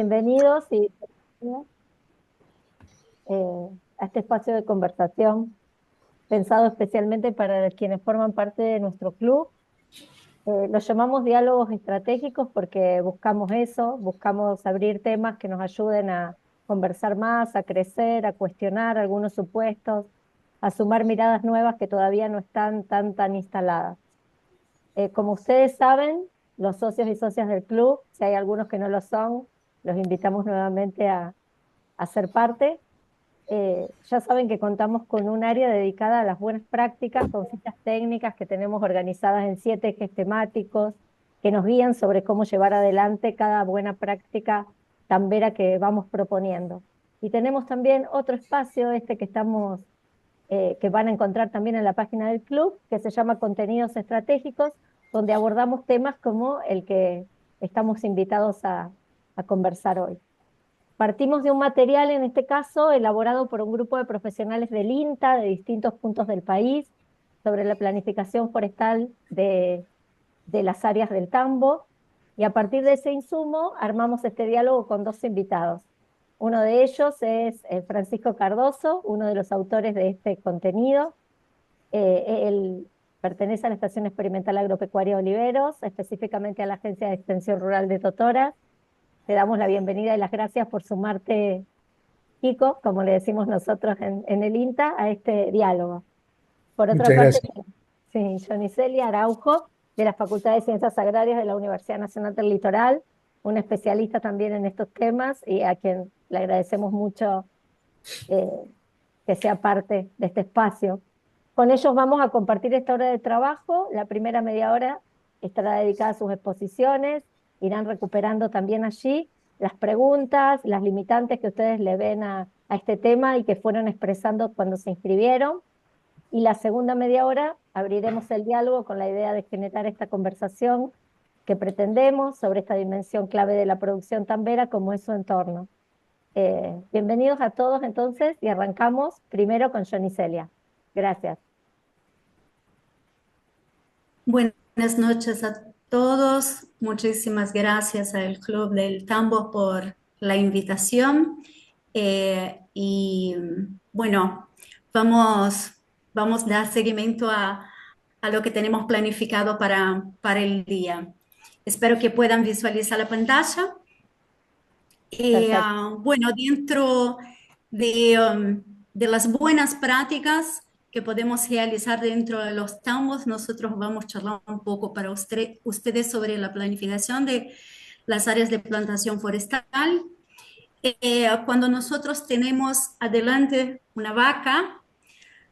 bienvenidos y a este espacio de conversación pensado especialmente para quienes forman parte de nuestro club. Lo llamamos diálogos estratégicos porque buscamos eso, buscamos abrir temas que nos ayuden a conversar más, a crecer, a cuestionar algunos supuestos, a sumar miradas nuevas que todavía no están tan instaladas. Como ustedes saben, los socios y socias del club, si hay algunos que no lo son, los invitamos nuevamente a ser parte. Ya saben que contamos con un área dedicada a las buenas prácticas, con fichas técnicas que tenemos organizadas en 7 ejes temáticos que nos guían sobre cómo llevar adelante cada buena práctica tambera que vamos proponiendo. Y tenemos también otro espacio, este que van a encontrar también en la página del club, que se llama Contenidos Estratégicos, donde abordamos temas como el que estamos invitados a conversar hoy. Partimos de un material, en este caso, elaborado por un grupo de profesionales del INTA de distintos puntos del país sobre la planificación forestal de las áreas del tambo. Y a partir de ese insumo armamos este diálogo con 2 invitados. Uno de ellos es Francisco Cardoso, uno de los autores de este contenido. Él pertenece a la Estación Experimental Agropecuaria Oliveros, específicamente a la Agencia de Extensión Rural de Totora. Te damos la bienvenida y las gracias por sumarte, Kiko, como le decimos nosotros en el INTA, a este diálogo. Por otra Muchas parte, gracias. sí, Yonicelia Araujo, de la Facultad de Ciencias Agrarias de la Universidad Nacional del Litoral, una especialista también en estos temas y a quien le agradecemos mucho eh, que sea parte de este espacio. Con ellos vamos a compartir esta hora de trabajo. La primera media hora estará dedicada a sus exposiciones. Irán recuperando también allí las preguntas, las limitantes que ustedes le ven a este tema y que fueron expresando cuando se inscribieron. Y la segunda media hora abriremos el diálogo con la idea de generar esta conversación que pretendemos sobre esta dimensión clave de la producción tambera como es su entorno. Bienvenidos a todos entonces y arrancamos primero con Johnny Celia. Gracias. Buenas noches a todos. Muchísimas gracias al Club del Tambo por la invitación. Bueno, vamos, vamos a dar seguimiento a lo que tenemos planificado para el día. Espero que puedan visualizar la pantalla. Perfecto. Bueno, dentro de las buenas prácticas que podemos realizar dentro de los tambos, nosotros vamos a charlar un poco para ustedes sobre la planificación de las áreas de plantación forestal. Cuando nosotros tenemos adelante una vaca,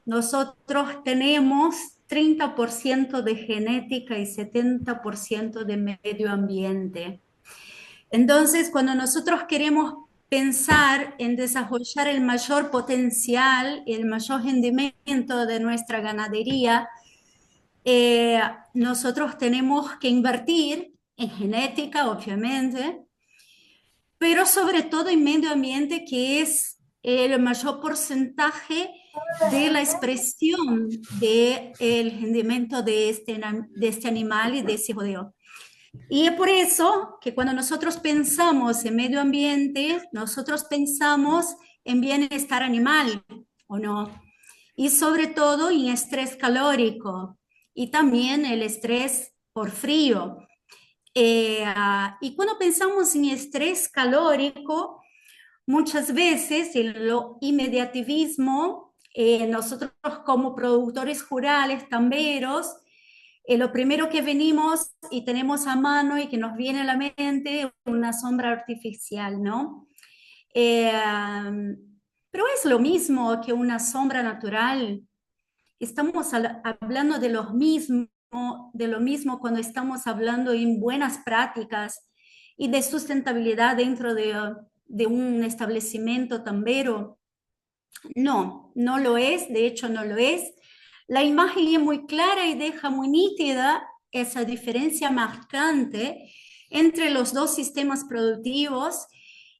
nosotros tenemos 30% de genética y 70% de medio ambiente. Entonces, cuando nosotros queremos pensar en desarrollar el mayor potencial, el mayor rendimiento de nuestra ganadería, eh, nosotros tenemos que invertir en genética, obviamente, pero sobre todo en medio ambiente, que es el mayor porcentaje de la expresión del rendimiento de este animal y de ese rodeo. Y es por eso que cuando nosotros pensamos en medio ambiente, nosotros pensamos en bienestar animal, ¿o no? Y sobre todo en estrés calórico y también el estrés por frío. Y cuando pensamos en estrés calórico, muchas veces en lo inmediativismo, nosotros como productores rurales, tamberos, lo primero que venimos y tenemos a mano y que nos viene a la mente es una sombra artificial, ¿no? Eh, pero es lo mismo que una sombra natural. Estamos hablando de lo mismo cuando estamos hablando en buenas prácticas y de sustentabilidad dentro de un establecimiento tambero. No, no lo es, de hecho no lo es. La imagen es muy clara y deja muy nítida esa diferencia marcante entre los dos sistemas productivos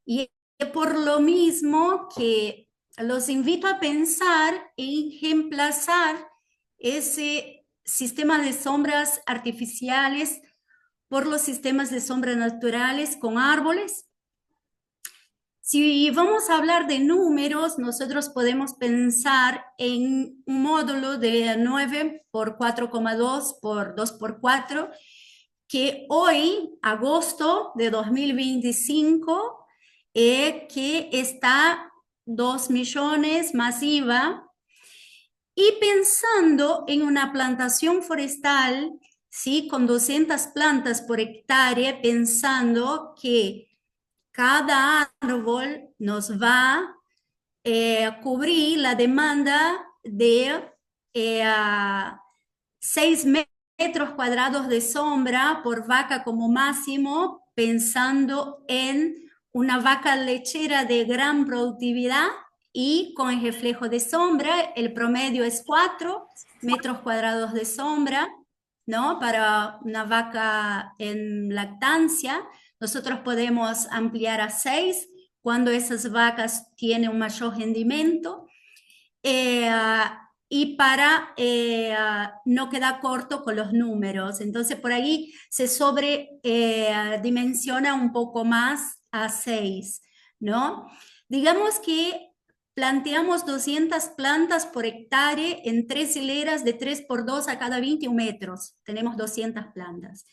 y por lo mismo que los invito a pensar en reemplazar ese sistema de sombras artificiales por los sistemas de sombras naturales con árboles Si vamos a hablar de números, nosotros podemos pensar en un módulo de 9 por 4,2 por 2 por 4, que hoy, agosto de 2025, que está 2 millones más IVA, y pensando en una plantación forestal, ¿sí? Con 200 plantas por hectárea, pensando que cada árbol nos va a cubrir la demanda de 6 metros cuadrados de sombra por vaca como máximo, pensando en una vaca lechera de gran productividad y con el reflejo de sombra, el promedio es 4 metros cuadrados de sombra, ¿no? Para una vaca en lactancia. Nosotros podemos ampliar a 6 cuando esas vacas tienen un mayor rendimiento. Y para no quedar corto con los números. Entonces, por ahí se sobredimensiona un poco más a 6, ¿no? Digamos que planteamos 200 plantas por hectárea en 3 hileras de 3 por 2 a cada 21 metros. Tenemos 200 plantas.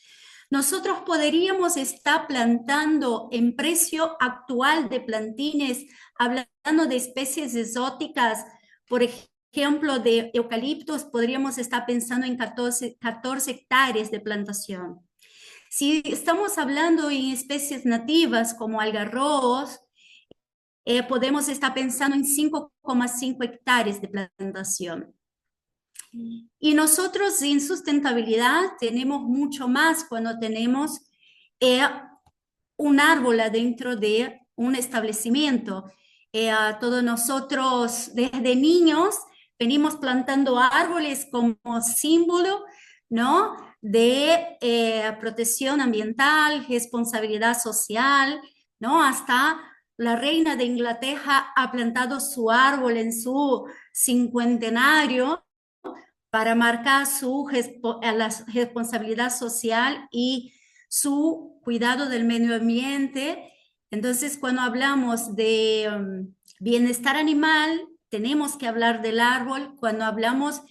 Nosotros podríamos estar plantando en precio actual de plantines, hablando de especies exóticas, por ejemplo, de eucaliptos, podríamos estar pensando en 14 hectáreas de plantación. Si estamos hablando en especies nativas como algarrobos, podemos estar pensando en 5,5 hectáreas de plantación. Y nosotros en sustentabilidad tenemos mucho más cuando tenemos un árbol adentro de un establecimiento. Todos nosotros desde niños venimos plantando árboles como símbolo, ¿no? De protección ambiental, responsabilidad social, ¿no? Hasta la reina de Inglaterra ha plantado su árbol en su cincuentenario para marcar la responsabilidad social y su cuidado del medio ambiente. Entonces, cuando hablamos de bienestar animal, tenemos que hablar del árbol. Cuando hablamos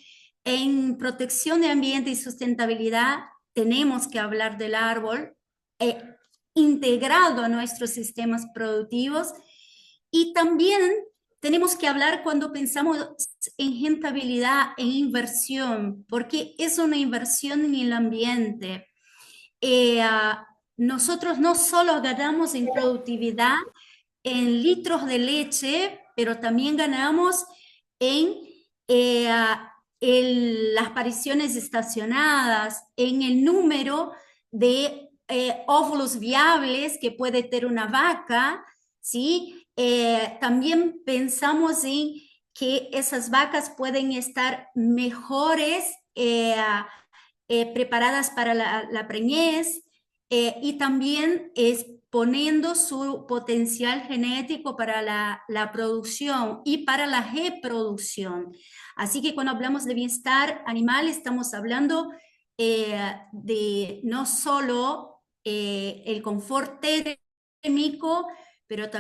en protección de ambiente y sustentabilidad, tenemos que hablar del árbol integrado a nuestros sistemas productivos. Y también tenemos que hablar cuando pensamos en rentabilidad, en inversión, porque es una inversión en el ambiente. Eh, Nosotros no solo ganamos en productividad, en litros de leche, pero también ganamos en las apariciones estacionadas, en el número de óvulos viables que puede tener una vaca, ¿sí? También pensamos en que esas vacas pueden estar mejores preparadas para la preñez, y también exponiendo su potencial genético para la producción y para la reproducción. Así que cuando hablamos de bienestar animal, estamos hablando de no solo el confort térmico, pero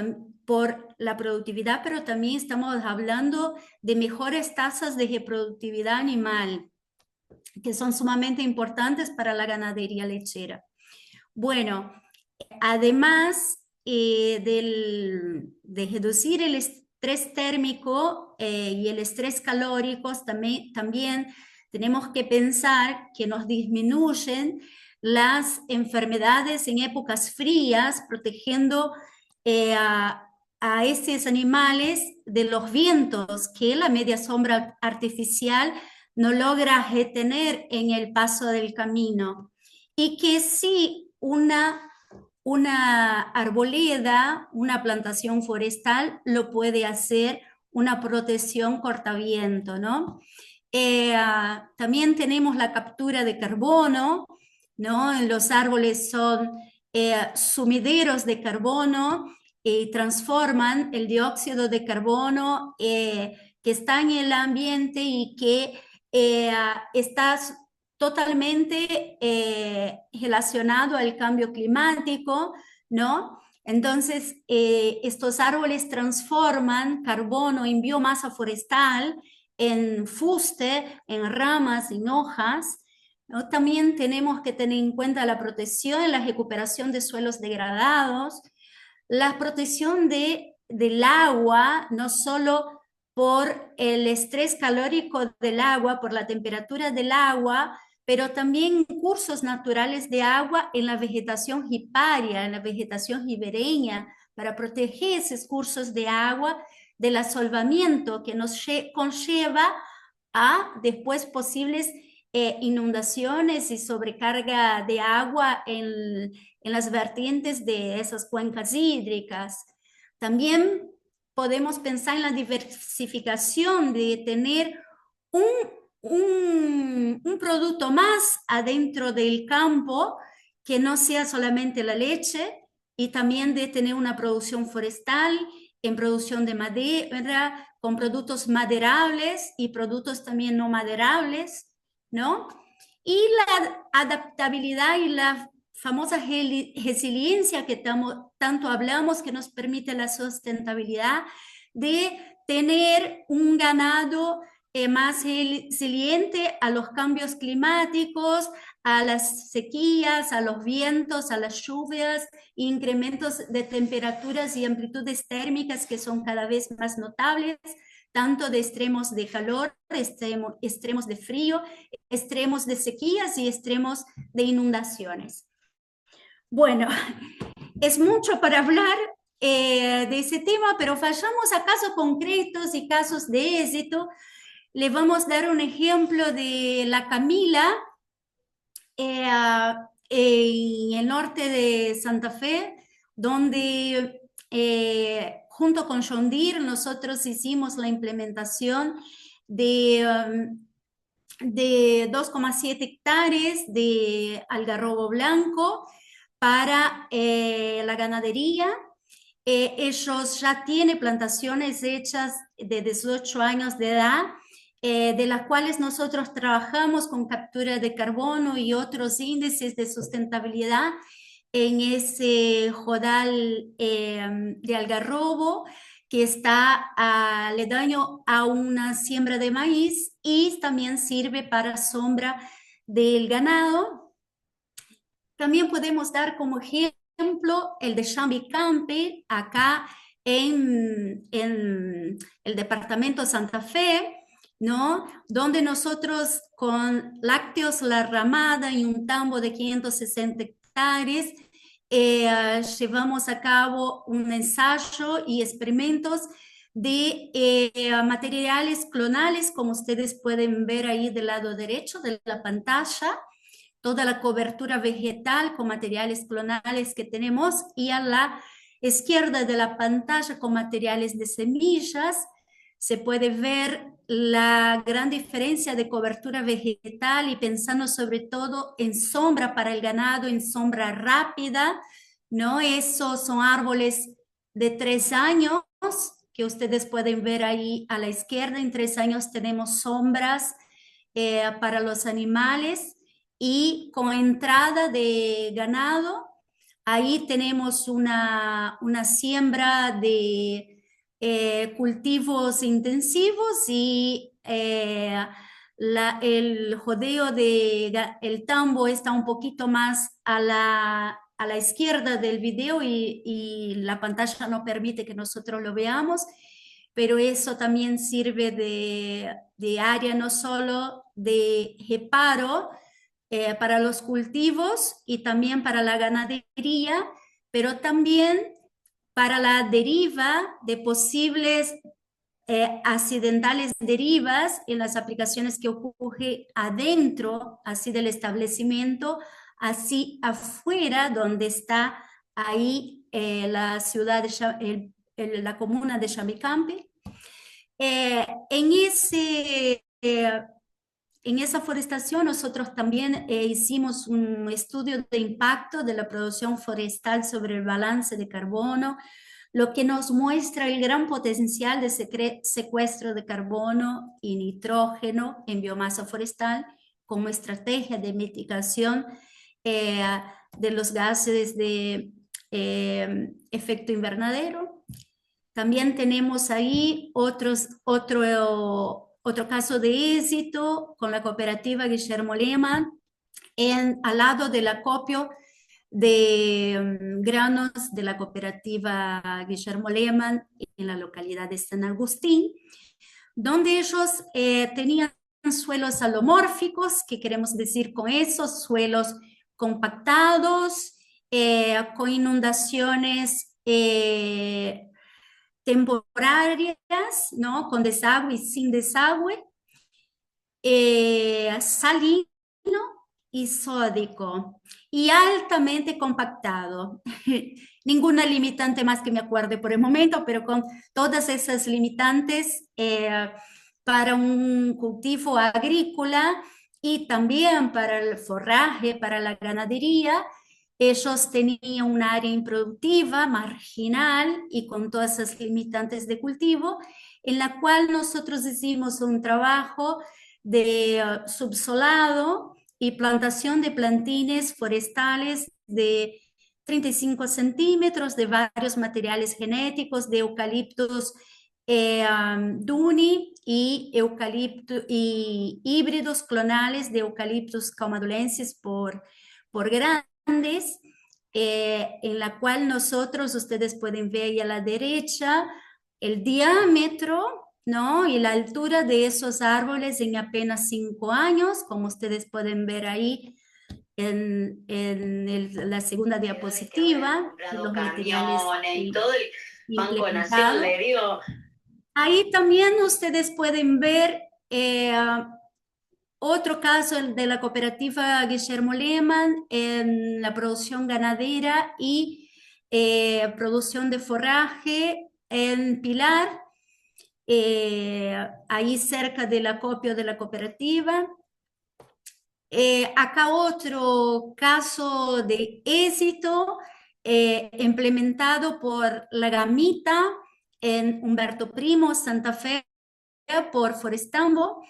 por la productividad, pero también estamos hablando de mejores tasas de reproductividad animal, que son sumamente importantes para la ganadería lechera. Bueno, además de reducir el estrés térmico y el estrés calórico, también tenemos que pensar que nos disminuyen las enfermedades en épocas frías, protegiendo a estos animales de los vientos que la media sombra artificial no logra retener en el paso del camino. Y que sí, una arboleda, una plantación forestal, lo puede hacer una protección cortaviento, ¿no? También tenemos la captura de carbono, ¿no? Los árboles son sumideros de carbono y transforman el dióxido de carbono que está en el ambiente y que está totalmente relacionado al cambio climático, ¿no? Entonces, estos árboles transforman carbono en biomasa forestal, en fuste, en ramas, en hojas, ¿no? También tenemos que tener en cuenta la protección, la recuperación de suelos degradados, la protección del agua, no solo por el estrés calórico del agua, por la temperatura del agua, pero también cursos naturales de agua en la vegetación hiparia, en la vegetación ribereña, para proteger esos cursos de agua del asolvamiento que nos conlleva a después posibles inundaciones y sobrecarga de agua en las vertientes de esas cuencas hídricas. También podemos pensar en la diversificación de tener un, un producto más adentro del campo que no sea solamente la leche y también de tener una producción forestal en producción de madera, con productos maderables y productos también no maderables, ¿no? Y la adaptabilidad y la famosa resiliencia que tanto hablamos, que nos permite la sustentabilidad de tener un ganado más resiliente a los cambios climáticos, a las sequías, a los vientos, a las lluvias, incrementos de temperaturas y amplitudes térmicas que son cada vez más notables, tanto de extremos de calor, extremos de frío, extremos de sequías y extremos de inundaciones. Bueno, es mucho para hablar de ese tema, pero vayamos a casos concretos y casos de éxito. Le vamos a dar un ejemplo de la Camila, en el norte de Santa Fe, donde junto con John Deere nosotros hicimos la implementación de 2,7 hectáreas de algarrobo blanco para la ganadería. Ellos ya tienen plantaciones hechas de 18 años de edad, de las cuales nosotros trabajamos con captura de carbono y otros índices de sustentabilidad en ese jodal de algarrobo que está aledaño a una siembra de maíz y también sirve para sombra del ganado. También podemos dar como ejemplo el de Chambi-Campi, acá en el departamento de Santa Fe, ¿no? Donde nosotros con lácteos La Ramada y un tambo de 560 hectáreas llevamos a cabo un ensayo y experimentos de materiales clonales, como ustedes pueden ver ahí del lado derecho de la pantalla, toda la cobertura vegetal con materiales clonales que tenemos, y a la izquierda de la pantalla con materiales de semillas se puede ver la gran diferencia de cobertura vegetal y pensando sobre todo en sombra para el ganado, en sombra rápida, ¿no? Esos son árboles de 3 años que ustedes pueden ver ahí a la izquierda. En 3 años tenemos sombras para los animales y con entrada de ganado. Ahí tenemos una siembra de cultivos intensivos y el jodeo el tambo está un poquito más a la izquierda del video y la pantalla no permite que nosotros lo veamos, pero eso también sirve de área no solo de reparo para los cultivos y también para la ganadería, pero también para la deriva de posibles accidentales derivas en las aplicaciones que ocurre adentro, así del establecimiento, así afuera, donde está ahí la ciudad, la comuna de Chambi-Campi. En esa forestación nosotros también hicimos un estudio de impacto de la producción forestal sobre el balance de carbono, lo que nos muestra el gran potencial de secuestro de carbono y nitrógeno en biomasa forestal como estrategia de mitigación de los gases de efecto invernadero. También tenemos ahí otro caso de éxito con la cooperativa Guillermo Lehmann, al lado del acopio de granos de la cooperativa Guillermo Lehmann en la localidad de San Agustín, donde ellos tenían suelos alomórficos. ¿Qué queremos decir con eso? Suelos compactados, con inundaciones temporarias, ¿no? Con desagüe y sin desagüe, salino y sódico, y altamente compactado. Ninguna limitante más que me acuerde por el momento, pero con todas esas limitantes para un cultivo agrícola y también para el forraje, para la ganadería. Ellos tenían un área improductiva, marginal y con todas esas limitantes de cultivo, en la cual nosotros hicimos un trabajo de subsolado y plantación de plantines forestales de 35 centímetros de varios materiales genéticos, de eucaliptos Duni y híbridos clonales de eucaliptos caumadulenses por grandes, en la cual nosotros, ustedes pueden ver ahí a la derecha, el diámetro, ¿no? Y la altura de esos árboles en apenas 5 años, como ustedes pueden ver ahí la segunda diapositiva, y los materiales y todo el Banco Nación, implementados. le digo. Ahí también ustedes pueden ver otro caso de la cooperativa Guillermo Lehmann en la producción ganadera y producción de forraje en Pilar, ahí cerca del acopio de la cooperativa. Acá otro caso de éxito implementado por la Gamita en Humberto Primo, Santa Fe, por Forestambo,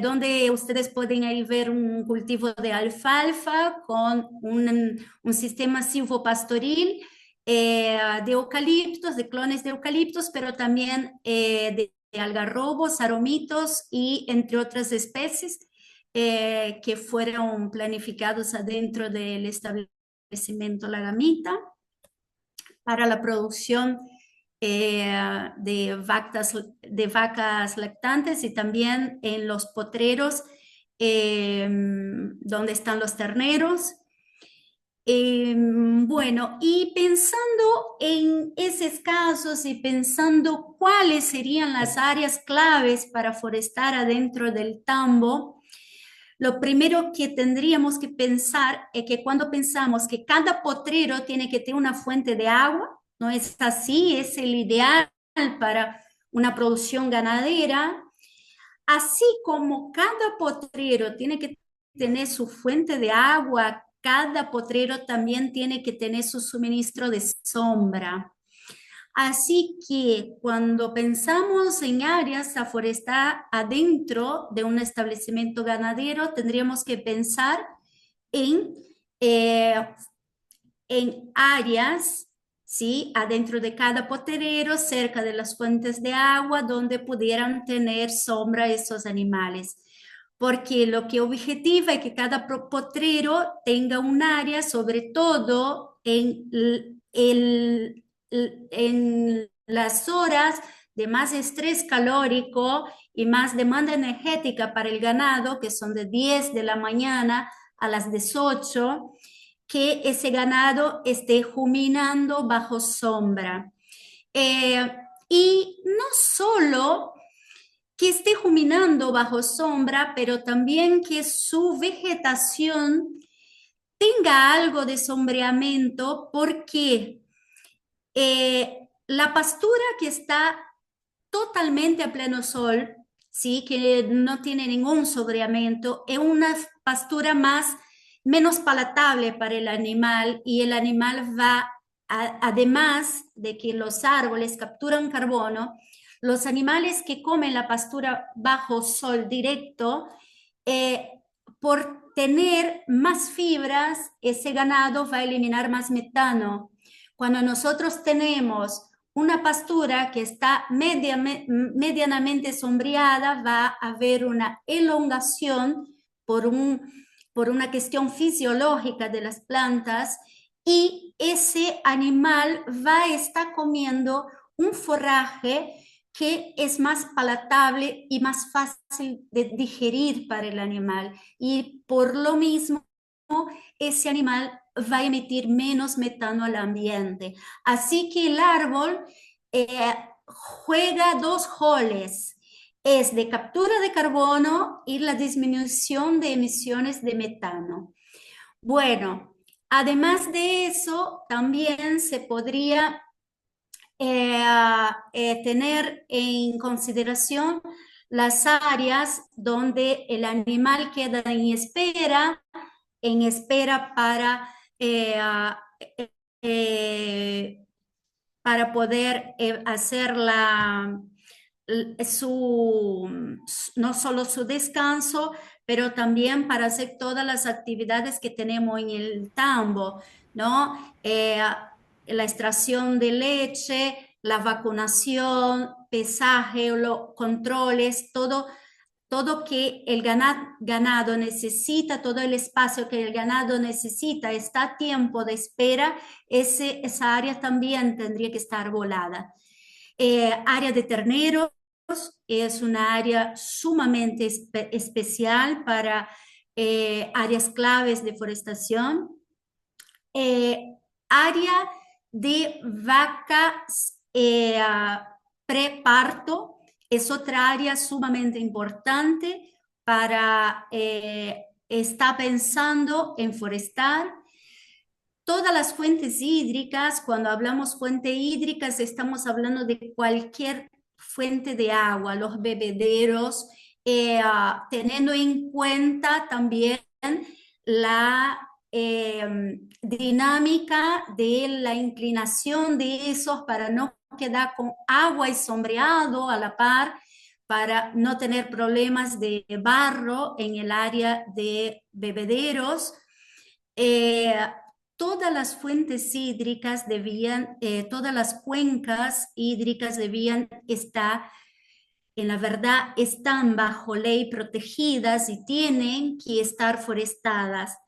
donde ustedes pueden ahí ver un cultivo de alfalfa con un sistema silvopastoril de eucaliptos, de clones de eucaliptos, pero también de algarrobos, aromitos y entre otras especies que fueron planificados adentro del establecimiento La Gamita para la producción de vacas lactantes y también en los potreros donde están los terneros. Bueno, y pensando en esos casos y pensando cuáles serían las áreas claves para forestar adentro del tambo, lo primero que tendríamos que pensar es que cuando pensamos que cada potrero tiene que tener una fuente de agua, no es así, es el ideal para una producción ganadera, así como cada potrero tiene que tener su fuente de agua, cada potrero también tiene que tener su suministro de sombra. Así que cuando pensamos en áreas a forestar adentro de un establecimiento ganadero, tendríamos que pensar en, eh, en áreas, ¿sí? Adentro de cada potrero, cerca de las fuentes de agua, donde pudieran tener sombra esos animales. Porque lo que objetiva es que cada potrero tenga un área, sobre todo en las horas de más estrés calórico y más demanda energética para el ganado, que son de 10 de la mañana a las 18, que ese ganado esté ruminando bajo sombra. Y no solo que esté ruminando bajo sombra, pero también que su vegetación tenga algo de sombreamiento, porque la pastura que está totalmente a pleno sol, ¿sí? Que no tiene ningún sombreamiento, es una pastura menos palatable para el animal, y el animal va, además de que los árboles capturan carbono, los animales que comen la pastura bajo sol directo, por tener más fibras, ese ganado va a eliminar más metano. cuando nosotros tenemos una pastura que está medianamente sombreada, va a haber una elongación por una cuestión fisiológica de las plantas y ese animal va a estar comiendo un forraje que es más palatable y más fácil de digerir para el animal. Y por lo mismo, ese animal va a emitir menos metano al ambiente. Así que el árbol juega dos roles. Es de captura de carbono y la disminución de emisiones de metano. Bueno, además de eso, también se podría tener en consideración las áreas donde el animal queda en espera eh, para poder hacer no solo su descanso, pero también para hacer todas las actividades que tenemos en el tambo, ¿no? La extracción de leche, la vacunación, pesaje, los controles, todo que el ganado necesita, todo el espacio que el ganado necesita, está a tiempo de espera, esa área también tendría que estar volada. Área de terneros es una área sumamente especial para áreas claves de forestación. Área de vacas preparto es otra área sumamente importante para estar pensando en forestar. Todas las fuentes hídricas, cuando hablamos fuentes hídricas, estamos hablando de cualquier fuente de agua, los bebederos, teniendo en cuenta también la dinámica de la inclinación de esos para no quedar con agua y sombreado a la par, para no tener problemas de barro en el área de bebederos. Todas las fuentes hídricas todas las cuencas hídricas debían estar, en la verdad, están bajo ley protegidas y tienen que estar forestadas.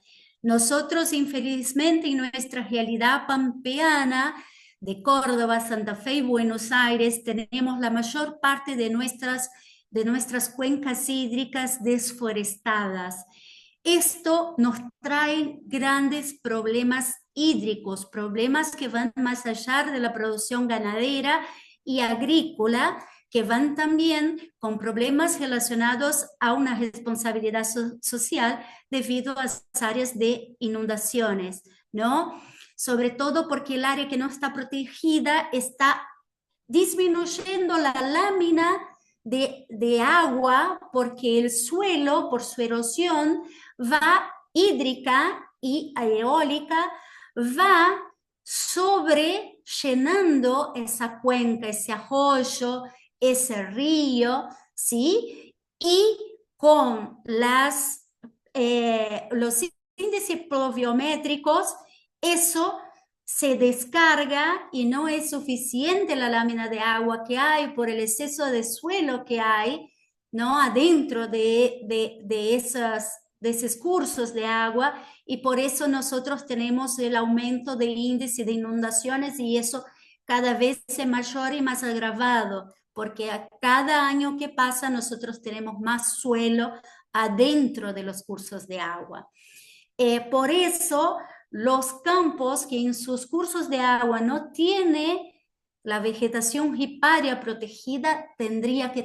Nosotros, infelizmente, en nuestra realidad pampeana de Córdoba, Santa Fe y Buenos Aires, tenemos la mayor parte de nuestras cuencas hídricas desforestadas. Esto nos trae grandes problemas hídricos, problemas que van más allá de la producción ganadera y agrícola, que van también con problemas relacionados a una responsabilidad social debido a las áreas de inundaciones, ¿no? Sobre todo porque el área que no está protegida está disminuyendo la lámina de agua porque el suelo, por su erosión, hídrica y eólica, va sobre llenando esa cuenca, ese arroyo, ese río, ¿sí? Y con los índices pluviométricos, eso se descarga y no es suficiente la lámina de agua que hay por el exceso de suelo que hay, ¿no? Adentro de esos cursos de agua, y por eso nosotros tenemos el aumento del índice de inundaciones y eso cada vez es mayor y más agravado, porque a cada año que pasa nosotros tenemos más suelo adentro de los cursos de agua. Por eso los campos que en sus cursos de agua no tiene la vegetación riparia protegida, tendría que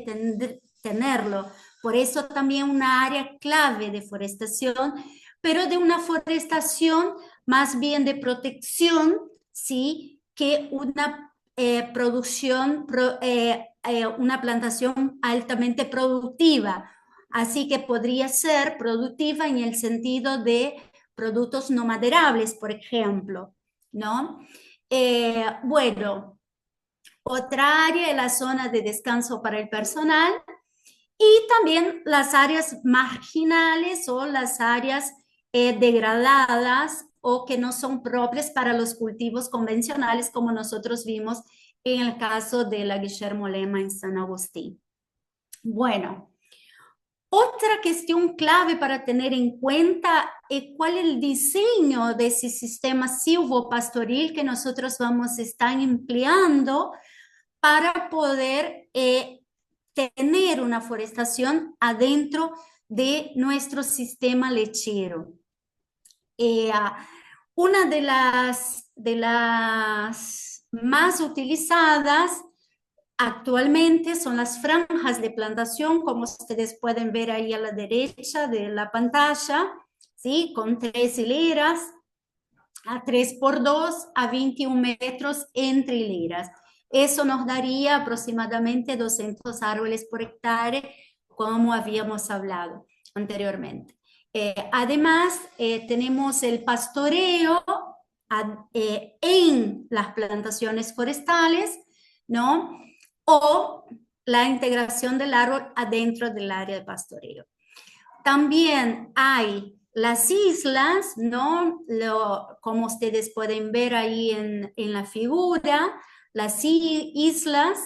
tenerlo. Por eso también una área clave de forestación, pero de una forestación más bien de protección, ¿sí? Que una una plantación altamente productiva. Así que podría ser productiva en el sentido de productos no maderables, por ejemplo, ¿no? Bueno, otra área es la zona de descanso para el personal y también las áreas marginales o las áreas degradadas o que no son propias para los cultivos convencionales, como nosotros vimos en el caso de la Guillermo Lema en San Agustín. Bueno, otra cuestión clave para tener en cuenta es cuál es el diseño de ese sistema silvopastoril que nosotros vamos a estar empleando para poder tener una forestación adentro de nuestro sistema lechero. Una de las más utilizadas actualmente son las franjas de plantación, como ustedes pueden ver ahí a la derecha de la pantalla, ¿sí? Con 3 hileras, a 3x2, a 21 metros entre hileras. Eso nos daría aproximadamente 200 árboles por hectárea, como habíamos hablado anteriormente. Además, tenemos el pastoreo en las plantaciones forestales, ¿no? O la integración del árbol adentro del área de pastoreo. También hay las islas, ¿no? Como ustedes pueden ver ahí en la figura, las islas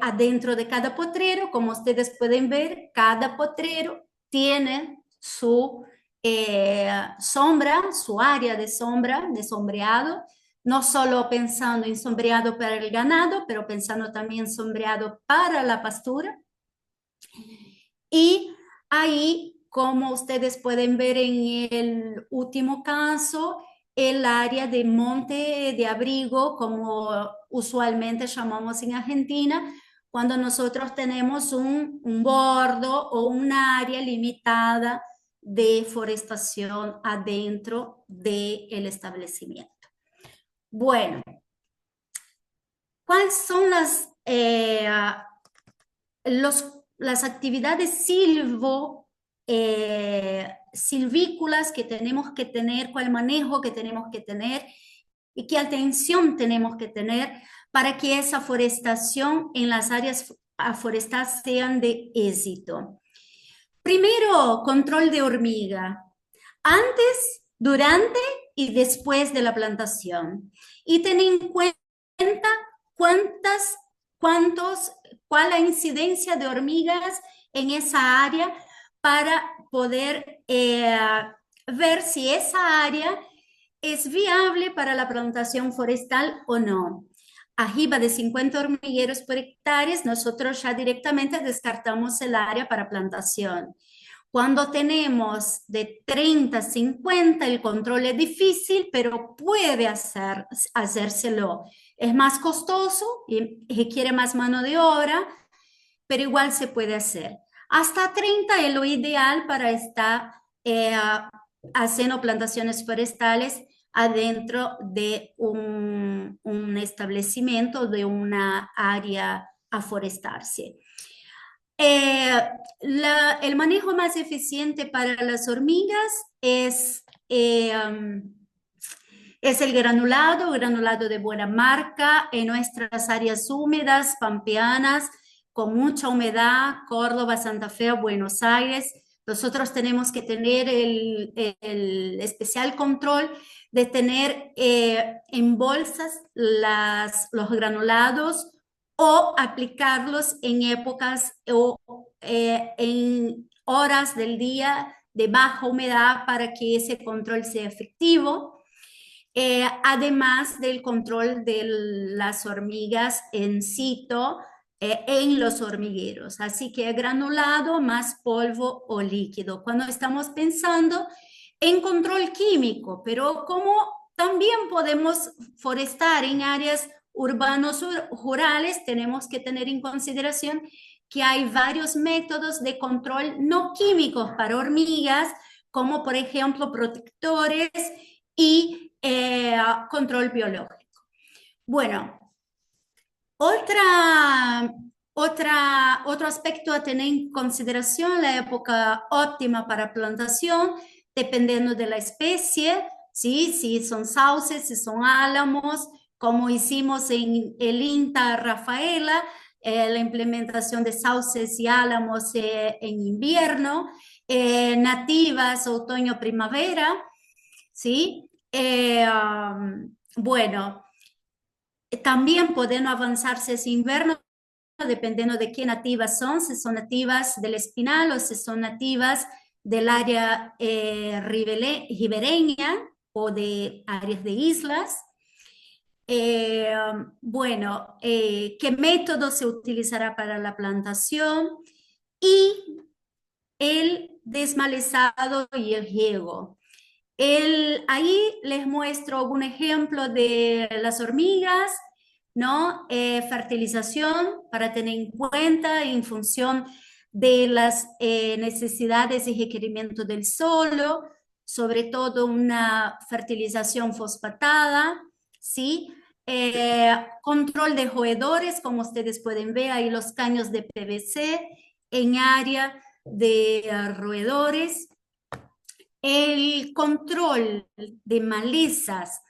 adentro de cada potrero, como ustedes pueden ver, cada potrero tiene su sombra, su área de sombra, de sombreado, no solo pensando en sombreado para el ganado, pero pensando también en sombreado para la pastura. Y ahí, como ustedes pueden ver en el último caso, el área de monte de abrigo, como usualmente llamamos en Argentina, cuando nosotros tenemos un bordo o un área limitada de forestación adentro del establecimiento. Bueno, ¿cuáles son las actividades silvícolas que tenemos que tener, cuál manejo que tenemos que tener y qué atención tenemos que tener para que esa forestación en las áreas forestales sean de éxito? Primero, control de hormiga, antes, durante y después de la plantación. Y ten en cuenta cuál la incidencia de hormigas en esa área para poder ver si esa área es viable para la plantación forestal o no. Arriba de 50 hormigueros por hectárea, nosotros ya directamente descartamos el área para plantación. Cuando tenemos de 30 a 50, el control es difícil, pero puede hacérselo. Es más costoso y requiere más mano de obra, pero igual se puede hacer. Hasta 30 es lo ideal para estar haciendo plantaciones forestales adentro de un establecimiento, de una área a forestarse. El manejo más eficiente para las hormigas es el granulado de buena marca en nuestras áreas húmedas, pampeanas, con mucha humedad, Córdoba, Santa Fe, Buenos Aires. Nosotros tenemos que tener el especial control de tener en bolsas los granulados o aplicarlos en épocas o en horas del día de baja humedad para que ese control sea efectivo. Además del control de las hormigas en sitio en los hormigueros. Así que granulado más polvo o líquido. Cuando estamos pensando en control químico, pero como también podemos forestar en áreas urbanos rurales, tenemos que tener en consideración que hay varios métodos de control no químicos para hormigas, como por ejemplo protectores y control biológico. Bueno, otro aspecto a tener en consideración, la época óptima para plantación, dependiendo de la especie, ¿sí? Si son sauces, si son álamos, como hicimos en el INTA Rafaela, la implementación de sauces y álamos en invierno, nativas, otoño, primavera, ¿sí? Bueno, también pueden avanzarse ese invierno dependiendo de qué nativas son, si son nativas del Espinal o si son nativas del área ribereña o de áreas de islas. Bueno, ¿qué método se utilizará para la plantación? Y el desmalezado y el riego. Ahí les muestro un ejemplo de las hormigas, ¿no? Fertilización para tener en cuenta en función de las necesidades y requerimientos del suelo, sobre todo una fertilización fosfatada, ¿sí? Control de roedores, como ustedes pueden ver, ahí los caños de PVC en área de roedores. El control de malezas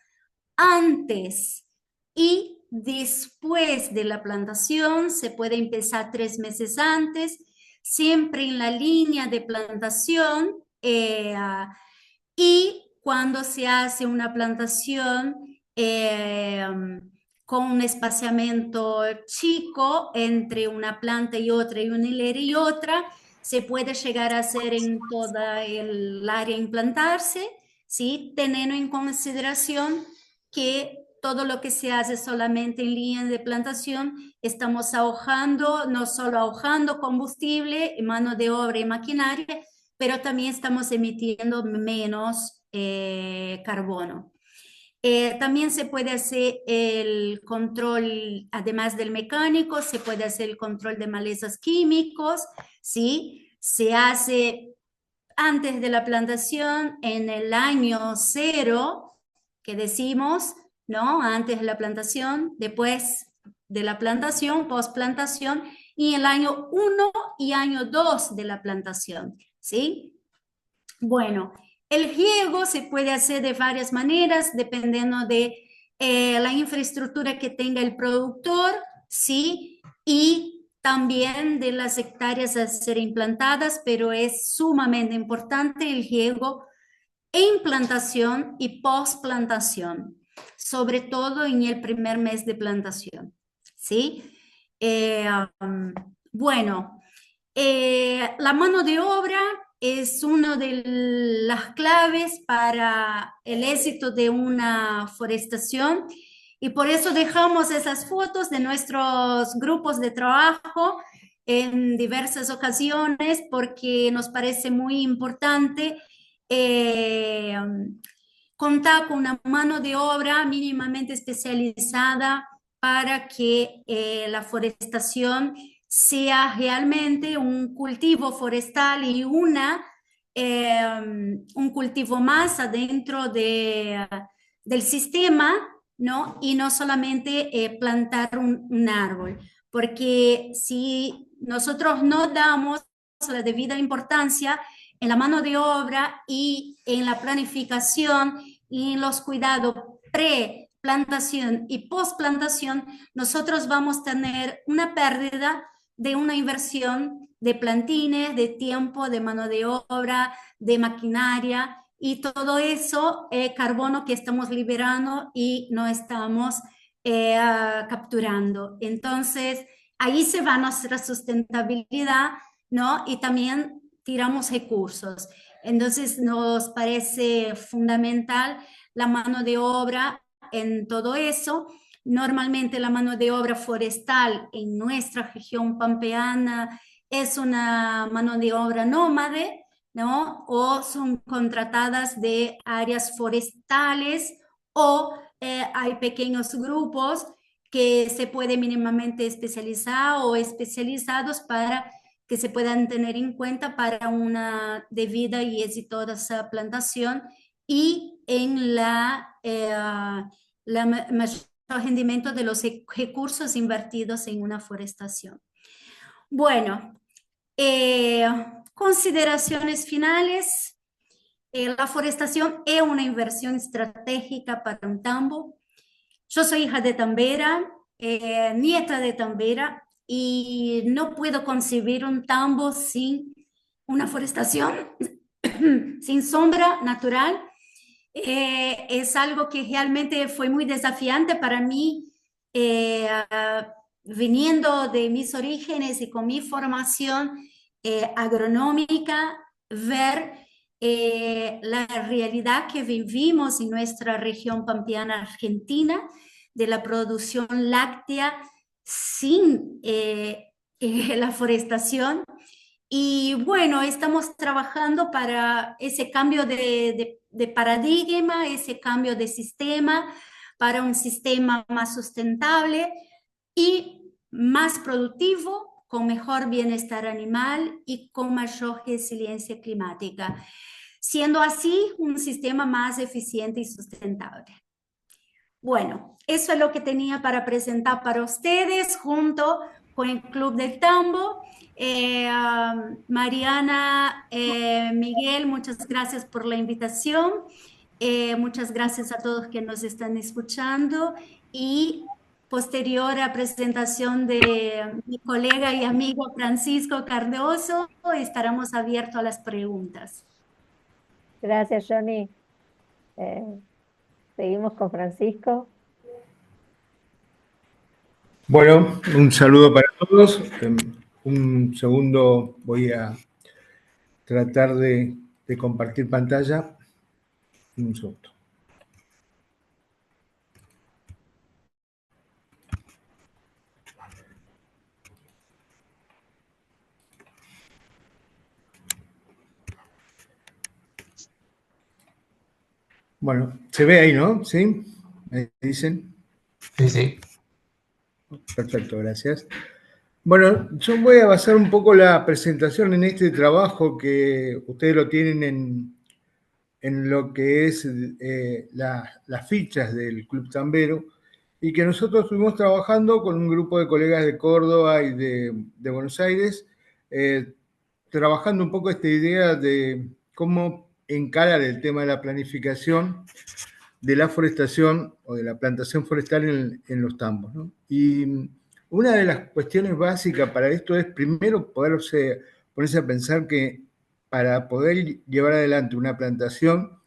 antes y después de la plantación se puede empezar 3 meses antes, siempre en la línea de plantación y cuando se hace una plantación con un espaciamiento chico entre una planta y otra y una hilera y otra, se puede llegar a hacer en toda el área implantarse, ¿sí? Teniendo en consideración que todo lo que se hace solamente en línea de plantación, estamos ahorrando, no solo ahorrando combustible, mano de obra y maquinaria, pero también estamos emitiendo menos carbono. También se puede hacer el control, además del mecánico, se puede hacer el control de malezas químicos, ¿sí? Se hace antes de la plantación, en el año 0, que decimos, ¿no? Antes de la plantación, después de la plantación, post-plantación, y el año 1 y año 2 de la plantación, ¿sí? Bueno, el riego se puede hacer de varias maneras, dependiendo de la infraestructura que tenga el productor, ¿sí? Y también de las hectáreas a ser implantadas, pero es sumamente importante el riego en plantación y post-plantación, sobre todo en el primer mes de plantación, ¿sí? Eh, um, bueno, la mano de obra es una de las claves para el éxito de una forestación y por eso dejamos esas fotos de nuestros grupos de trabajo en diversas ocasiones porque nos parece muy importante eh, contar con una mano de obra mínimamente especializada para que la forestación sea realmente un cultivo forestal y un cultivo más adentro del sistema, ¿no? Y no solamente plantar un árbol, porque si nosotros no damos la debida importancia en la mano de obra y en la planificación y en los cuidados pre-plantación y post-plantación, nosotros vamos a tener una pérdida de una inversión de plantines, de tiempo, de mano de obra, de maquinaria y todo eso carbono que estamos liberando y no estamos capturando. Entonces, ahí se va nuestra sustentabilidad, ¿no? Y también tiramos recursos. Entonces, nos parece fundamental la mano de obra en todo eso. Normalmente la mano de obra forestal en nuestra región pampeana es una mano de obra nómade, ¿no? O son contratadas de áreas forestales o hay pequeños grupos que se puede mínimamente especializar o especializados para que se puedan tener en cuenta para una debida y exitosa plantación y en la mayor rendimiento de los recursos invertidos en una forestación. Bueno, consideraciones finales. La forestación es una inversión estratégica para un tambo. Yo soy hija de tambera, nieta de tambera, y no puedo concebir un tambo sin una forestación, sin sombra natural. Es algo que realmente fue muy desafiante para mí, viniendo de mis orígenes y con mi formación agronómica, ver la realidad que vivimos en nuestra región pampeana argentina de la producción láctea sin la forestación. Y bueno, estamos trabajando para ese cambio de paradigma, ese cambio de sistema, para un sistema más sustentable y más productivo, con mejor bienestar animal y con mayor resiliencia climática, siendo así un sistema más eficiente y sustentable. Bueno, eso es lo que tenía para presentar para ustedes junto con el Club del Tambo. Mariana, Miguel, muchas gracias por la invitación. Muchas gracias a todos que nos están escuchando y posterior a presentación de mi colega y amigo Francisco Cardoso, estaremos abiertos a las preguntas. Gracias, Johnny. Seguimos con Francisco. Bueno, un saludo para todos. Un segundo voy a tratar de compartir pantalla. Un segundo. Bueno, se ve ahí, ¿no? ¿Sí? ¿Me dicen? Sí, sí. Perfecto, gracias. Bueno, yo voy a basar un poco la presentación en este trabajo que ustedes lo tienen en lo que es las fichas del Club Tambero y que nosotros estuvimos trabajando con un grupo de colegas de Córdoba y de Buenos Aires, trabajando un poco esta idea de cómo encarar el tema de la planificación de la forestación o de la plantación forestal en los tambos, ¿no? Y una de las cuestiones básicas para esto es primero ponerse a pensar que para poder llevar adelante una plantación,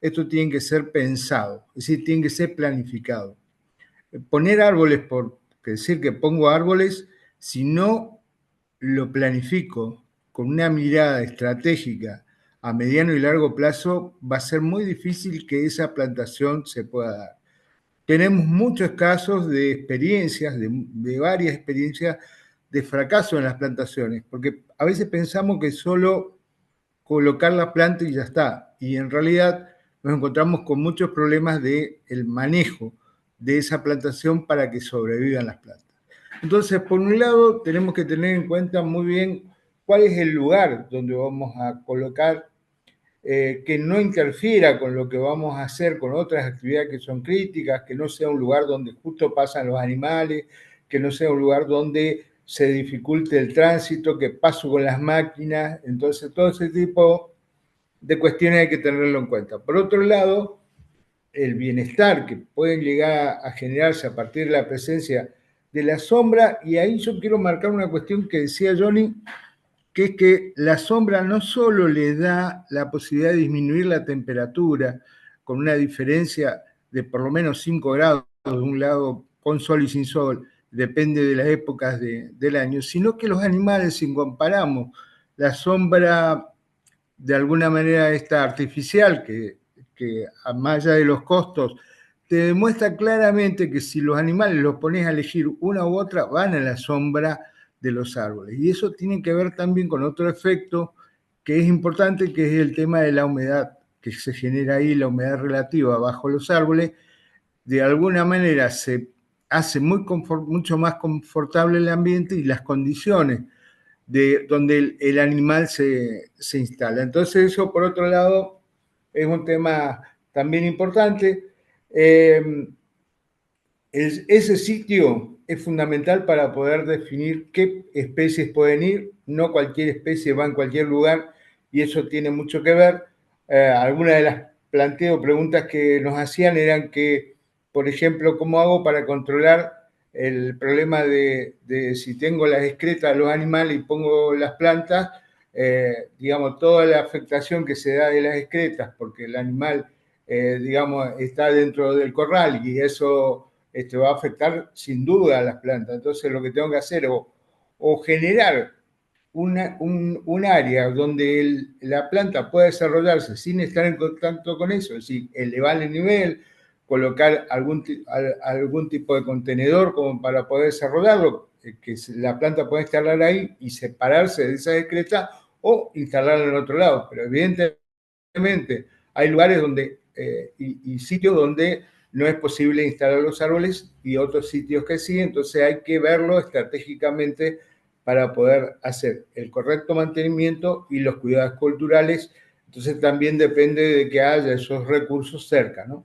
esto tiene que ser pensado, es decir, tiene que ser planificado. Poner árboles, por decir que pongo árboles, si no lo planifico con una mirada estratégica a mediano y largo plazo, va a ser muy difícil que esa plantación se pueda dar. Tenemos muchos casos de experiencias, de varias experiencias de fracaso en las plantaciones, porque a veces pensamos que solo colocar la planta y ya está, y en realidad nos encontramos con muchos problemas del manejo de esa plantación para que sobrevivan las plantas. Entonces, por un lado, tenemos que tener en cuenta muy bien cuál es el lugar donde vamos a colocar, que no interfiera con lo que vamos a hacer con otras actividades que son críticas, que no sea un lugar donde justo pasan los animales, que no sea un lugar donde se dificulte el tránsito, que paso con las máquinas. Entonces, todo ese tipo de cuestiones hay que tenerlo en cuenta. Por otro lado, el bienestar que pueden llegar a generarse a partir de la presencia de la sombra, y ahí yo quiero marcar una cuestión que decía Johnny, que es que la sombra no solo le da la posibilidad de disminuir la temperatura con una diferencia de por lo menos 5 grados de un lado con sol y sin sol, depende de las épocas del año, sino que los animales, si comparamos la sombra de alguna manera esta artificial, que más allá de los costos, te demuestra claramente que si los animales los pones a elegir una u otra, van a la sombra de los árboles. Y eso tiene que ver también con otro efecto que es importante, que es el tema de la humedad, que se genera ahí, la humedad relativa bajo los árboles. De alguna manera se hace mucho más confortable el ambiente y las condiciones de donde el animal se instala. Entonces eso, por otro lado, es un tema también importante. Ese sitio es fundamental para poder definir qué especies pueden ir. No cualquier especie va en cualquier lugar y eso tiene mucho que ver. Algunas de las preguntas que nos hacían eran que, por ejemplo, ¿cómo hago para controlar el problema de si tengo las excretas de los animales y pongo las plantas? Digamos, toda la afectación que se da de las excretas, porque el animal digamos, está dentro del corral y eso va a afectar sin duda a las plantas. Entonces lo que tengo que hacer o generar un área donde la planta pueda desarrollarse sin estar en contacto con eso, es decir, elevar el nivel, colocar algún tipo de contenedor como para poder desarrollarlo, que la planta pueda instalar ahí y separarse de esa discreta o instalarla en otro lado. Pero evidentemente hay lugares donde y sitios donde no es posible instalar los árboles y otros sitios que sí, entonces hay que verlo estratégicamente para poder hacer el correcto mantenimiento y los cuidados culturales. Entonces también depende de que haya esos recursos cerca, ¿no?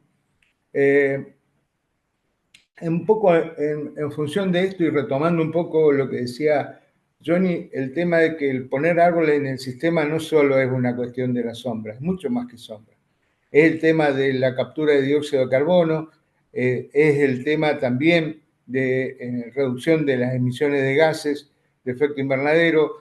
Un poco en función de esto y retomando un poco lo que decía Johnny, el tema de que el poner árboles en el sistema no solo es una cuestión de la sombra, es mucho más que sombra. Es el tema de la captura de dióxido de carbono, es el tema también de reducción de las emisiones de gases de efecto invernadero,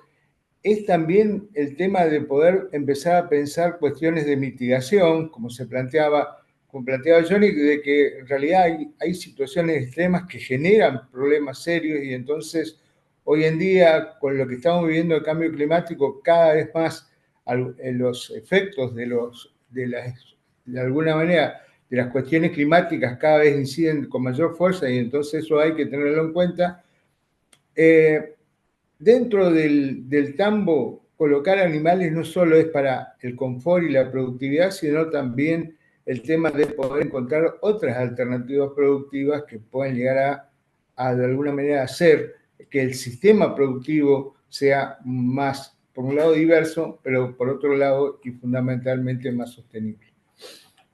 es también el tema de poder empezar a pensar cuestiones de mitigación, como planteaba Johnny, de que en realidad hay situaciones extremas que generan problemas serios y entonces hoy en día, con lo que estamos viviendo del cambio climático, cada vez más los efectos de alguna manera, de las cuestiones climáticas cada vez inciden con mayor fuerza y entonces eso hay que tenerlo en cuenta. Dentro del tambo, colocar animales no solo es para el confort y la productividad, sino también el tema de poder encontrar otras alternativas productivas que puedan llegar a de alguna manera hacer que el sistema productivo sea más, por un lado, diverso, pero por otro lado y fundamentalmente más sostenible.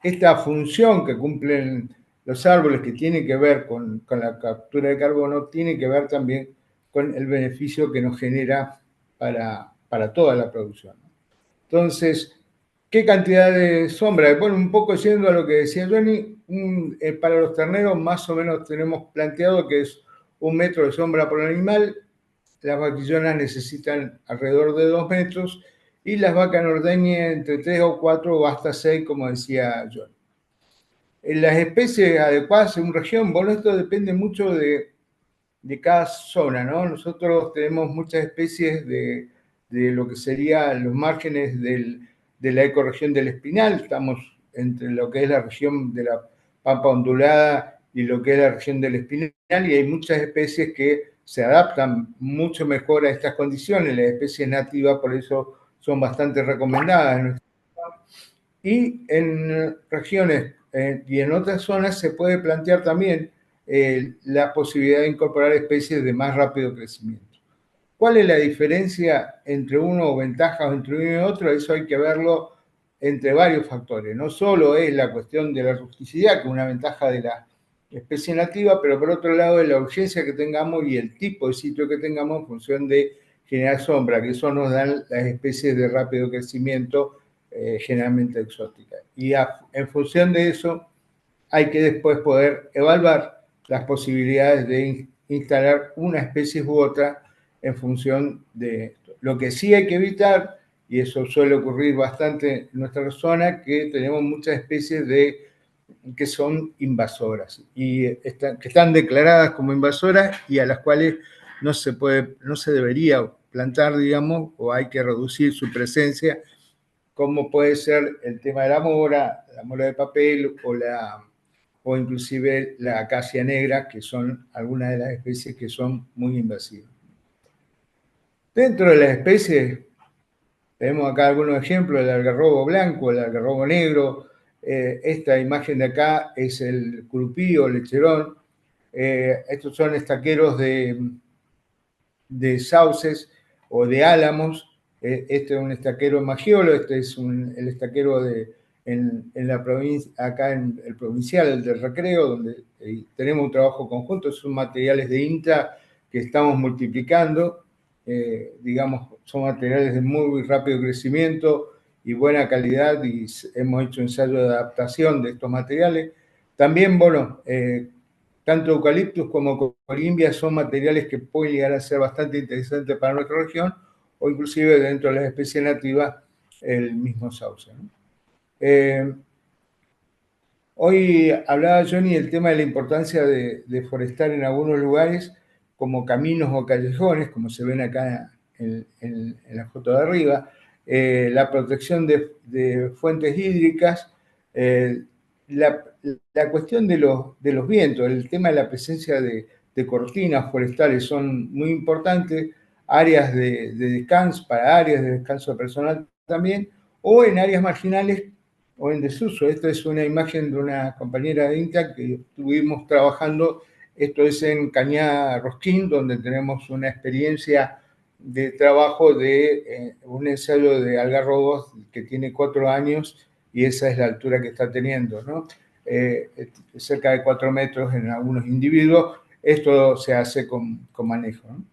Esta función que cumplen los árboles que tiene que ver con la captura de carbono, tiene que ver también con el beneficio que nos genera para toda la producción. Entonces, ¿qué cantidad de sombra? Bueno, un poco yendo a lo que decía Johnny, para los terneros más o menos tenemos planteado que es 1 metro de sombra por animal, las vaquillonas necesitan alrededor de 2 metros y las vacas norteñas entre 3 o 4 o hasta 6, como decía Johnny. En las especies adecuadas según región, bueno, esto depende mucho de cada zona, ¿no? Nosotros tenemos muchas especies de lo que serían los márgenes de la ecorregión del Espinal, estamos entre lo que es la región de la Pampa ondulada y lo que es la región del Espinal, y hay muchas especies que se adaptan mucho mejor a estas condiciones, las especies nativas por eso son bastante recomendadas. Y en regiones y en otras zonas se puede plantear también la posibilidad de incorporar especies de más rápido crecimiento. ¿Cuál es la diferencia entre uno o ventajas entre uno y otro? Eso hay que verlo entre varios factores. No solo es la cuestión de la rusticidad, que es una ventaja de la especie nativa, pero por otro lado es la urgencia que tengamos y el tipo de sitio que tengamos en función de generar sombra, que eso nos dan las especies de rápido crecimiento generalmente exóticas. Y en función de eso hay que después poder evaluar las posibilidades de instalar una especie u otra en función de esto. Lo que sí hay que evitar, y eso suele ocurrir bastante en nuestra zona, que tenemos muchas especies que son invasoras y que están declaradas como invasoras y a las cuales no se debería plantar, digamos, o hay que reducir su presencia, como puede ser el tema de la mora de papel o inclusive la acacia negra, que son algunas de las especies que son muy invasivas. Dentro de las especies, tenemos acá algunos ejemplos, el algarrobo blanco, el algarrobo negro. Esta imagen de acá es el curupí o lecherón. Estos son estaqueros de sauces o de álamos. Este es un estaquero magiolo, este es el estaquero en la provincia, acá en el provincial, el del Recreo, donde tenemos un trabajo conjunto, son materiales de INTA que estamos multiplicando, digamos, son materiales de muy rápido crecimiento y buena calidad y hemos hecho ensayo de adaptación de estos materiales. También, bueno, tanto eucaliptus como corimbia son materiales que pueden llegar a ser bastante interesantes para nuestra región o inclusive dentro de las especies nativas el mismo sauce, ¿no? Hoy hablaba Johnny del tema de la importancia de forestar en algunos lugares como caminos o callejones, como se ven acá en la foto de arriba, la protección de fuentes hídricas, eh, la, la cuestión de los vientos, el tema de la presencia de cortinas forestales son muy importantes, áreas de descanso, para áreas de descanso personal también, o en áreas marginales o en desuso. Esta es una imagen de una compañera de INTA que estuvimos trabajando, esto es en Cañada Rosquín, donde tenemos una experiencia de trabajo de un ensayo de algarrobos que tiene 4 años y esa es la altura que está teniendo, ¿no? Cerca de 4 metros en algunos individuos. Esto se hace con manejo, ¿no?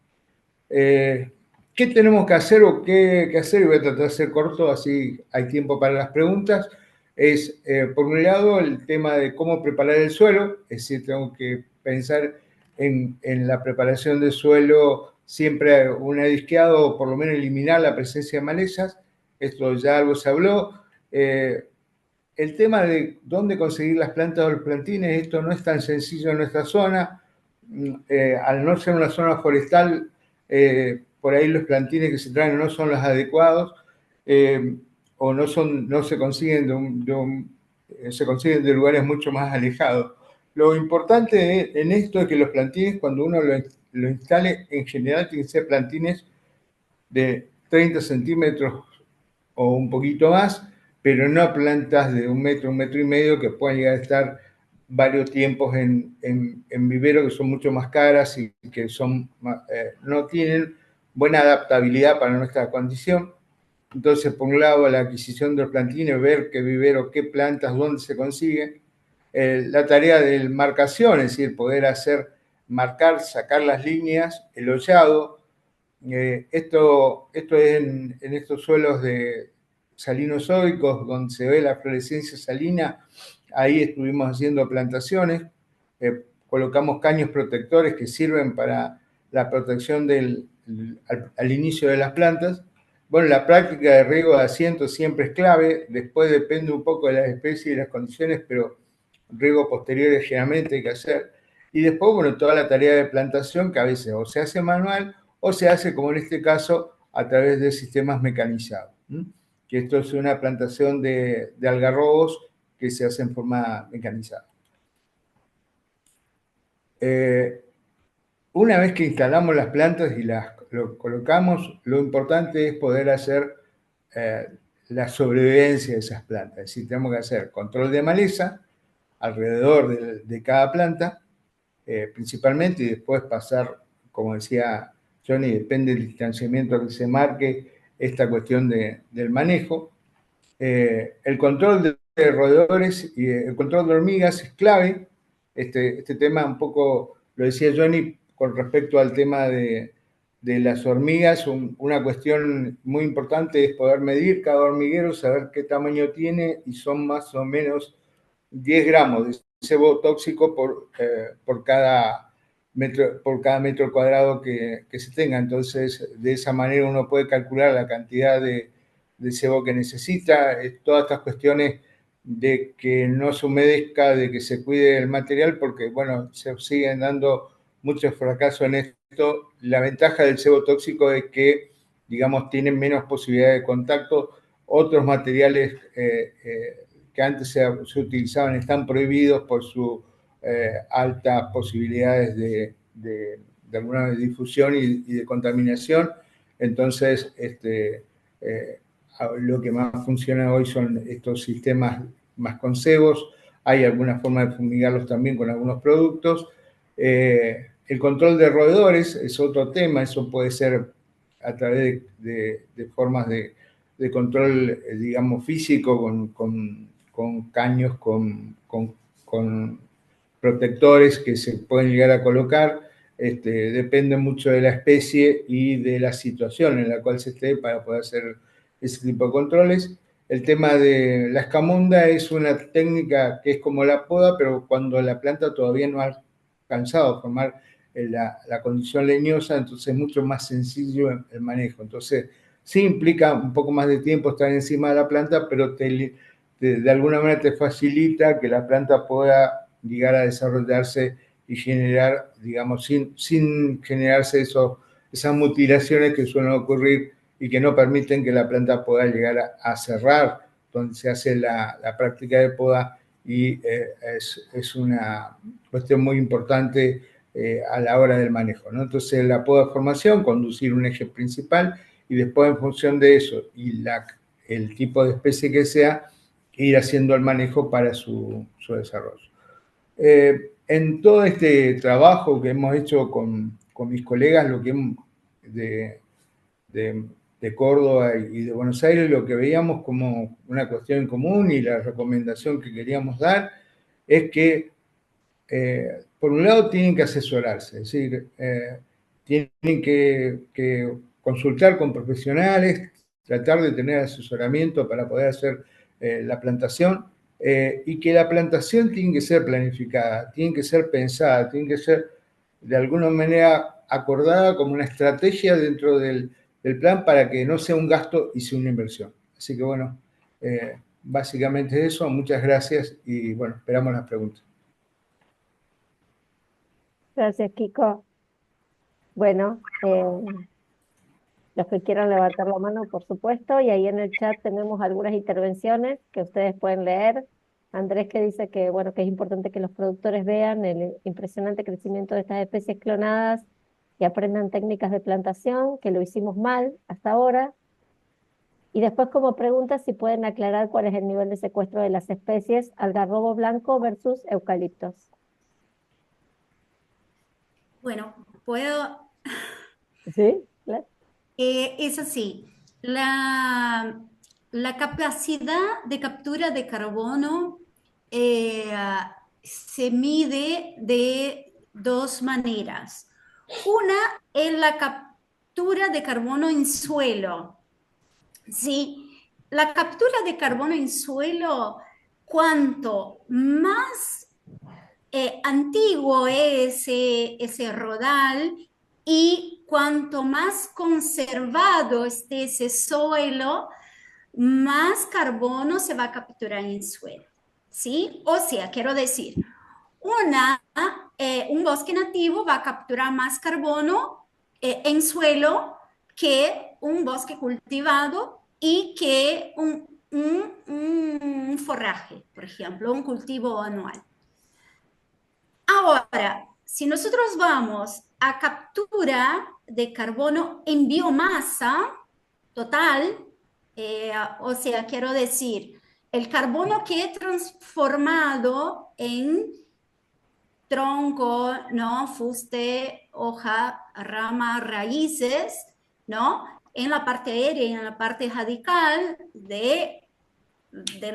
¿Qué tenemos que hacer o qué hacer? Y voy a tratar de ser corto, así hay tiempo para las preguntas. Es, por un lado, el tema de cómo preparar el suelo, es decir, tengo que pensar en la preparación del suelo siempre un disqueado o por lo menos eliminar la presencia de malezas. Esto ya algo se habló. El tema de dónde conseguir las plantas o los plantines, esto no es tan sencillo en nuestra zona. Al no ser una zona forestal, por ahí los plantines que se traen no son los adecuados o no se consiguen se consiguen de lugares mucho más alejados. Lo importante en esto es que los plantines, cuando uno lo instale, en general tienen que ser plantines de 30 centímetros o un poquito más, pero no plantas de 1 metro y medio que puedan llegar a estar varios tiempos en vivero, que son mucho más caras y que no tienen buena adaptabilidad para nuestra condición. Entonces, por un lado, la adquisición de los plantines, ver qué vivero, qué plantas, dónde se consigue. La tarea de marcación, es decir, poder marcar, sacar las líneas, el hollado. Esto es en estos suelos de salinozoicos, donde se ve la fluorescencia salina. Ahí estuvimos haciendo plantaciones. Colocamos caños protectores que sirven para la protección al inicio de las plantas. Bueno, la práctica de riego de asiento siempre es clave, después depende un poco de las especies y las condiciones, pero riego posterior generalmente hay que hacer. Y después, bueno, toda la tarea de plantación que a veces o se hace manual o se hace, como en este caso, a través de sistemas mecanizados. Que esto es una plantación de algarrobos que se hace en forma mecanizada. Una vez que instalamos las plantas y lo colocamos, lo importante es poder hacer la sobrevivencia de esas plantas. Es decir, tenemos que hacer control de maleza alrededor de cada planta, principalmente, y después pasar, como decía Johnny, depende del distanciamiento que se marque, esta cuestión del manejo. El control de roedores y el control de hormigas es clave. Este tema un poco lo decía Johnny con respecto al tema de las hormigas. Una cuestión muy importante es poder medir cada hormiguero, saber qué tamaño tiene y son más o menos 10 gramos de cebo tóxico por cada metro cuadrado que se tenga. Entonces, de esa manera uno puede calcular la cantidad de cebo que necesita, todas estas cuestiones de que no se humedezca, de que se cuide el material, porque, bueno, se siguen dando muchos fracasos en esto. La ventaja del cebo tóxico es que, digamos, tienen menos posibilidad de contacto. Otros materiales que antes se utilizaban están prohibidos por sus altas posibilidades de alguna difusión y de contaminación. Entonces, lo que más funciona hoy son estos sistemas más con cebos. Hay alguna forma de fumigarlos también con algunos productos. El control de roedores es otro tema, eso puede ser a través de formas de control, digamos, físico, con caños, con protectores que se pueden llegar a colocar. Depende mucho de la especie y de la situación en la cual se esté para poder hacer ese tipo de controles. El tema de la escamunda es una técnica que es como la poda, pero cuando la planta todavía no ha alcanzado a formar la condición leñosa, entonces es mucho más sencillo el manejo. Entonces, sí implica un poco más de tiempo estar encima de la planta, pero te de alguna manera te facilita que la planta pueda llegar a desarrollarse y generar, digamos, sin generarse esas mutilaciones que suelen ocurrir y que no permiten que la planta pueda llegar a cerrar donde se hace la práctica de poda, y es una cuestión muy importante a la hora del manejo, ¿no? Entonces, la poda de formación, conducir un eje principal, y después, en función de eso y el tipo de especie que sea, ir haciendo el manejo para su desarrollo. En todo este trabajo que hemos hecho con mis colegas, lo que de Córdoba y de Buenos Aires, lo que veíamos como una cuestión en común y la recomendación que queríamos dar es que, por un lado, tienen que asesorarse, es decir, tienen que consultar con profesionales, tratar de tener asesoramiento para poder hacer la plantación, y que la plantación tiene que ser planificada, tiene que ser pensada, tiene que ser de alguna manera acordada como una estrategia dentro del plan para que no sea un gasto y sea una inversión. Así que bueno, básicamente es eso. Muchas gracias y bueno, esperamos las preguntas. Gracias, Kiko. Bueno, los que quieran levantar la mano, por supuesto, y ahí en el chat tenemos algunas intervenciones que ustedes pueden leer. Andrés, que dice que, bueno, que es importante que los productores vean el impresionante crecimiento de estas especies clonadas y aprendan técnicas de plantación, que lo hicimos mal hasta ahora. Y después, como pregunta, si pueden aclarar cuál es el nivel de secuestro de las especies algarrobo blanco versus eucaliptos. Bueno, puedo. ¿Sí? ¿Claro? Es así, la capacidad de captura de carbono se mide de dos maneras. Una es la captura de carbono en suelo. ¿Sí? La captura de carbono en suelo, cuanto más antiguo es ese rodal y cuanto más conservado esté ese suelo, más carbono se va a capturar en suelo. ¿Sí? O sea, quiero decir, un bosque nativo va a capturar más carbono en suelo que un bosque cultivado y que un forraje, por ejemplo, un cultivo anual. Ahora, si nosotros vamos a captura de carbono en biomasa total, o sea, quiero decir, el carbono que he transformado en tronco, ¿no? Fuste, hoja, rama, raíces, ¿no? En la parte aérea y en la parte radical de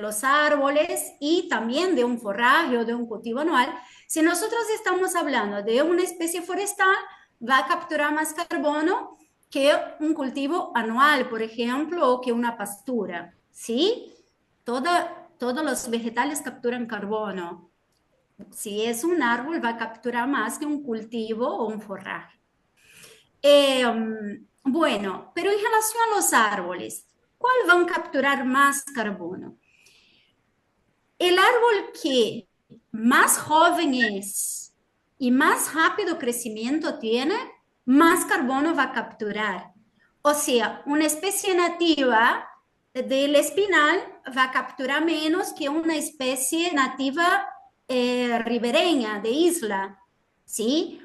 los árboles y también de un forraje o de un cultivo anual. Si nosotros estamos hablando de una especie forestal, va a capturar más carbono que un cultivo anual, por ejemplo, o que una pastura, ¿sí? Todos los vegetales capturan carbono. Si es un árbol, va a capturar más que un cultivo o un forraje. Bueno, pero en relación a los árboles, ¿cuál van a capturar más carbono? El árbol que más joven es y más rápido crecimiento tiene, más carbono va a capturar. O sea, una especie nativa del espinal va a capturar menos que una especie nativa ribereña de isla, ¿sí?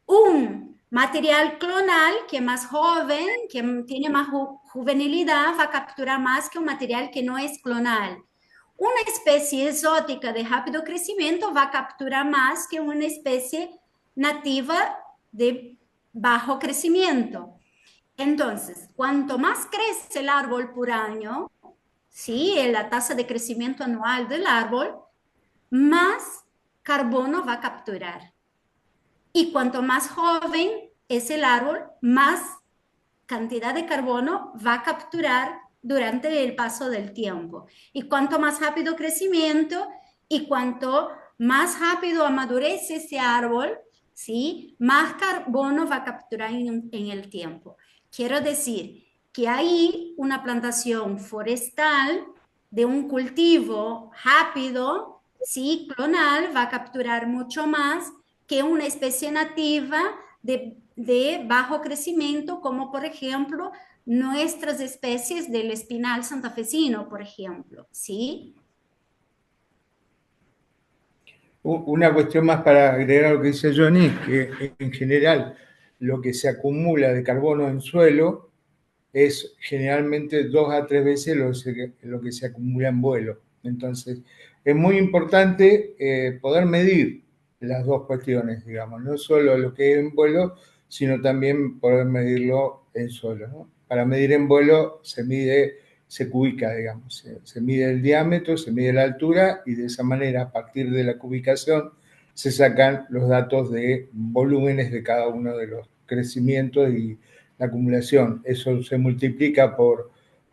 Un material clonal que es más joven, que tiene más juvenilidad, va a capturar más que un material que no es clonal. Una especie exótica de rápido crecimiento va a capturar más que una especie nativa de bajo crecimiento. Entonces, cuanto más crece el árbol por año, ¿sí? La tasa de crecimiento anual del árbol, más carbono va a capturar. Y cuanto más joven es el árbol, más cantidad de carbono va a capturar durante el paso del tiempo. Y cuanto más rápido crecimiento y cuanto más rápido amadurece ese árbol, ¿sí? Más carbono va a capturar en el tiempo. Quiero decir que ahí una plantación forestal de un cultivo rápido, sí, clonal, va a capturar mucho más que una especie nativa de bajo crecimiento, como por ejemplo nuestras especies del espinal santafesino, por ejemplo, ¿sí? Una cuestión más para agregar a lo que dice Johnny, es que en general lo que se acumula de carbono en suelo es generalmente 2 a 3 veces lo que se acumula en vuelo. Entonces, es muy importante poder medir las dos cuestiones, digamos, no solo lo que es en vuelo, sino también poder medirlo en suelo, ¿no? Para medir en vuelo se cubica, digamos, se mide el diámetro, se mide la altura y de esa manera, a partir de la cubicación, se sacan los datos de volúmenes de cada uno de los crecimientos y la acumulación. Eso se multiplica por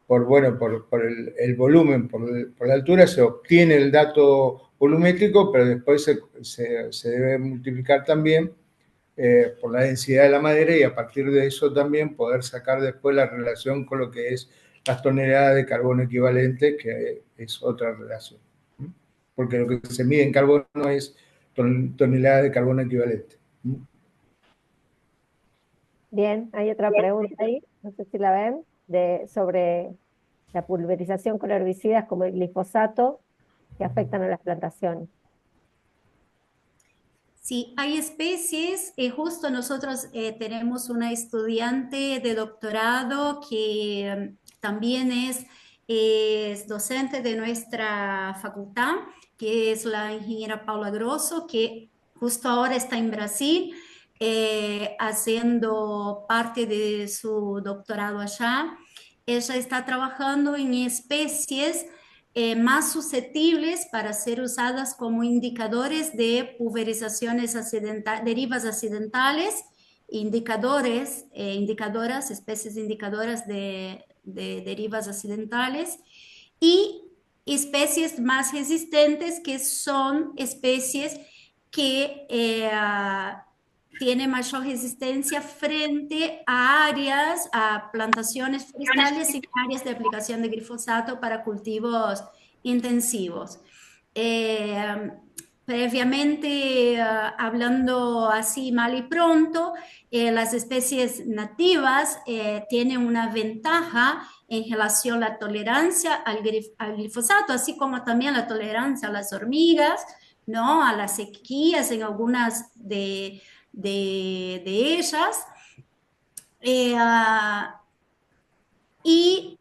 el volumen, por la altura, se obtiene el dato volumétrico, pero después se debe multiplicar también por la densidad de la madera y a partir de eso también poder sacar después la relación con lo que es las toneladas de carbono equivalente, que es otra relación. Porque lo que se mide en carbono es toneladas de carbono equivalente. Bien, hay otra pregunta ahí, no sé si la ven, sobre la pulverización con herbicidas como el glifosato que afectan a las plantaciones. Sí, hay especies, justo nosotros tenemos una estudiante de doctorado que también es docente de nuestra facultad, que es la ingeniera Paula Grosso, que justo ahora está en Brasil haciendo parte de su doctorado allá. Ella está trabajando en especies más susceptibles para ser usadas como indicadores de pulverizaciones derivas accidentales, indicadoras, especies indicadoras de derivas accidentales y especies más resistentes que son especies que tiene mayor resistencia frente a áreas, a plantaciones forestales y áreas de aplicación de glifosato para cultivos intensivos. Previamente, hablando así mal y pronto, las especies nativas tienen una ventaja en relación a la tolerancia al glifosato, así como también la tolerancia a las hormigas, ¿no? A las sequías en algunas de ellas. Y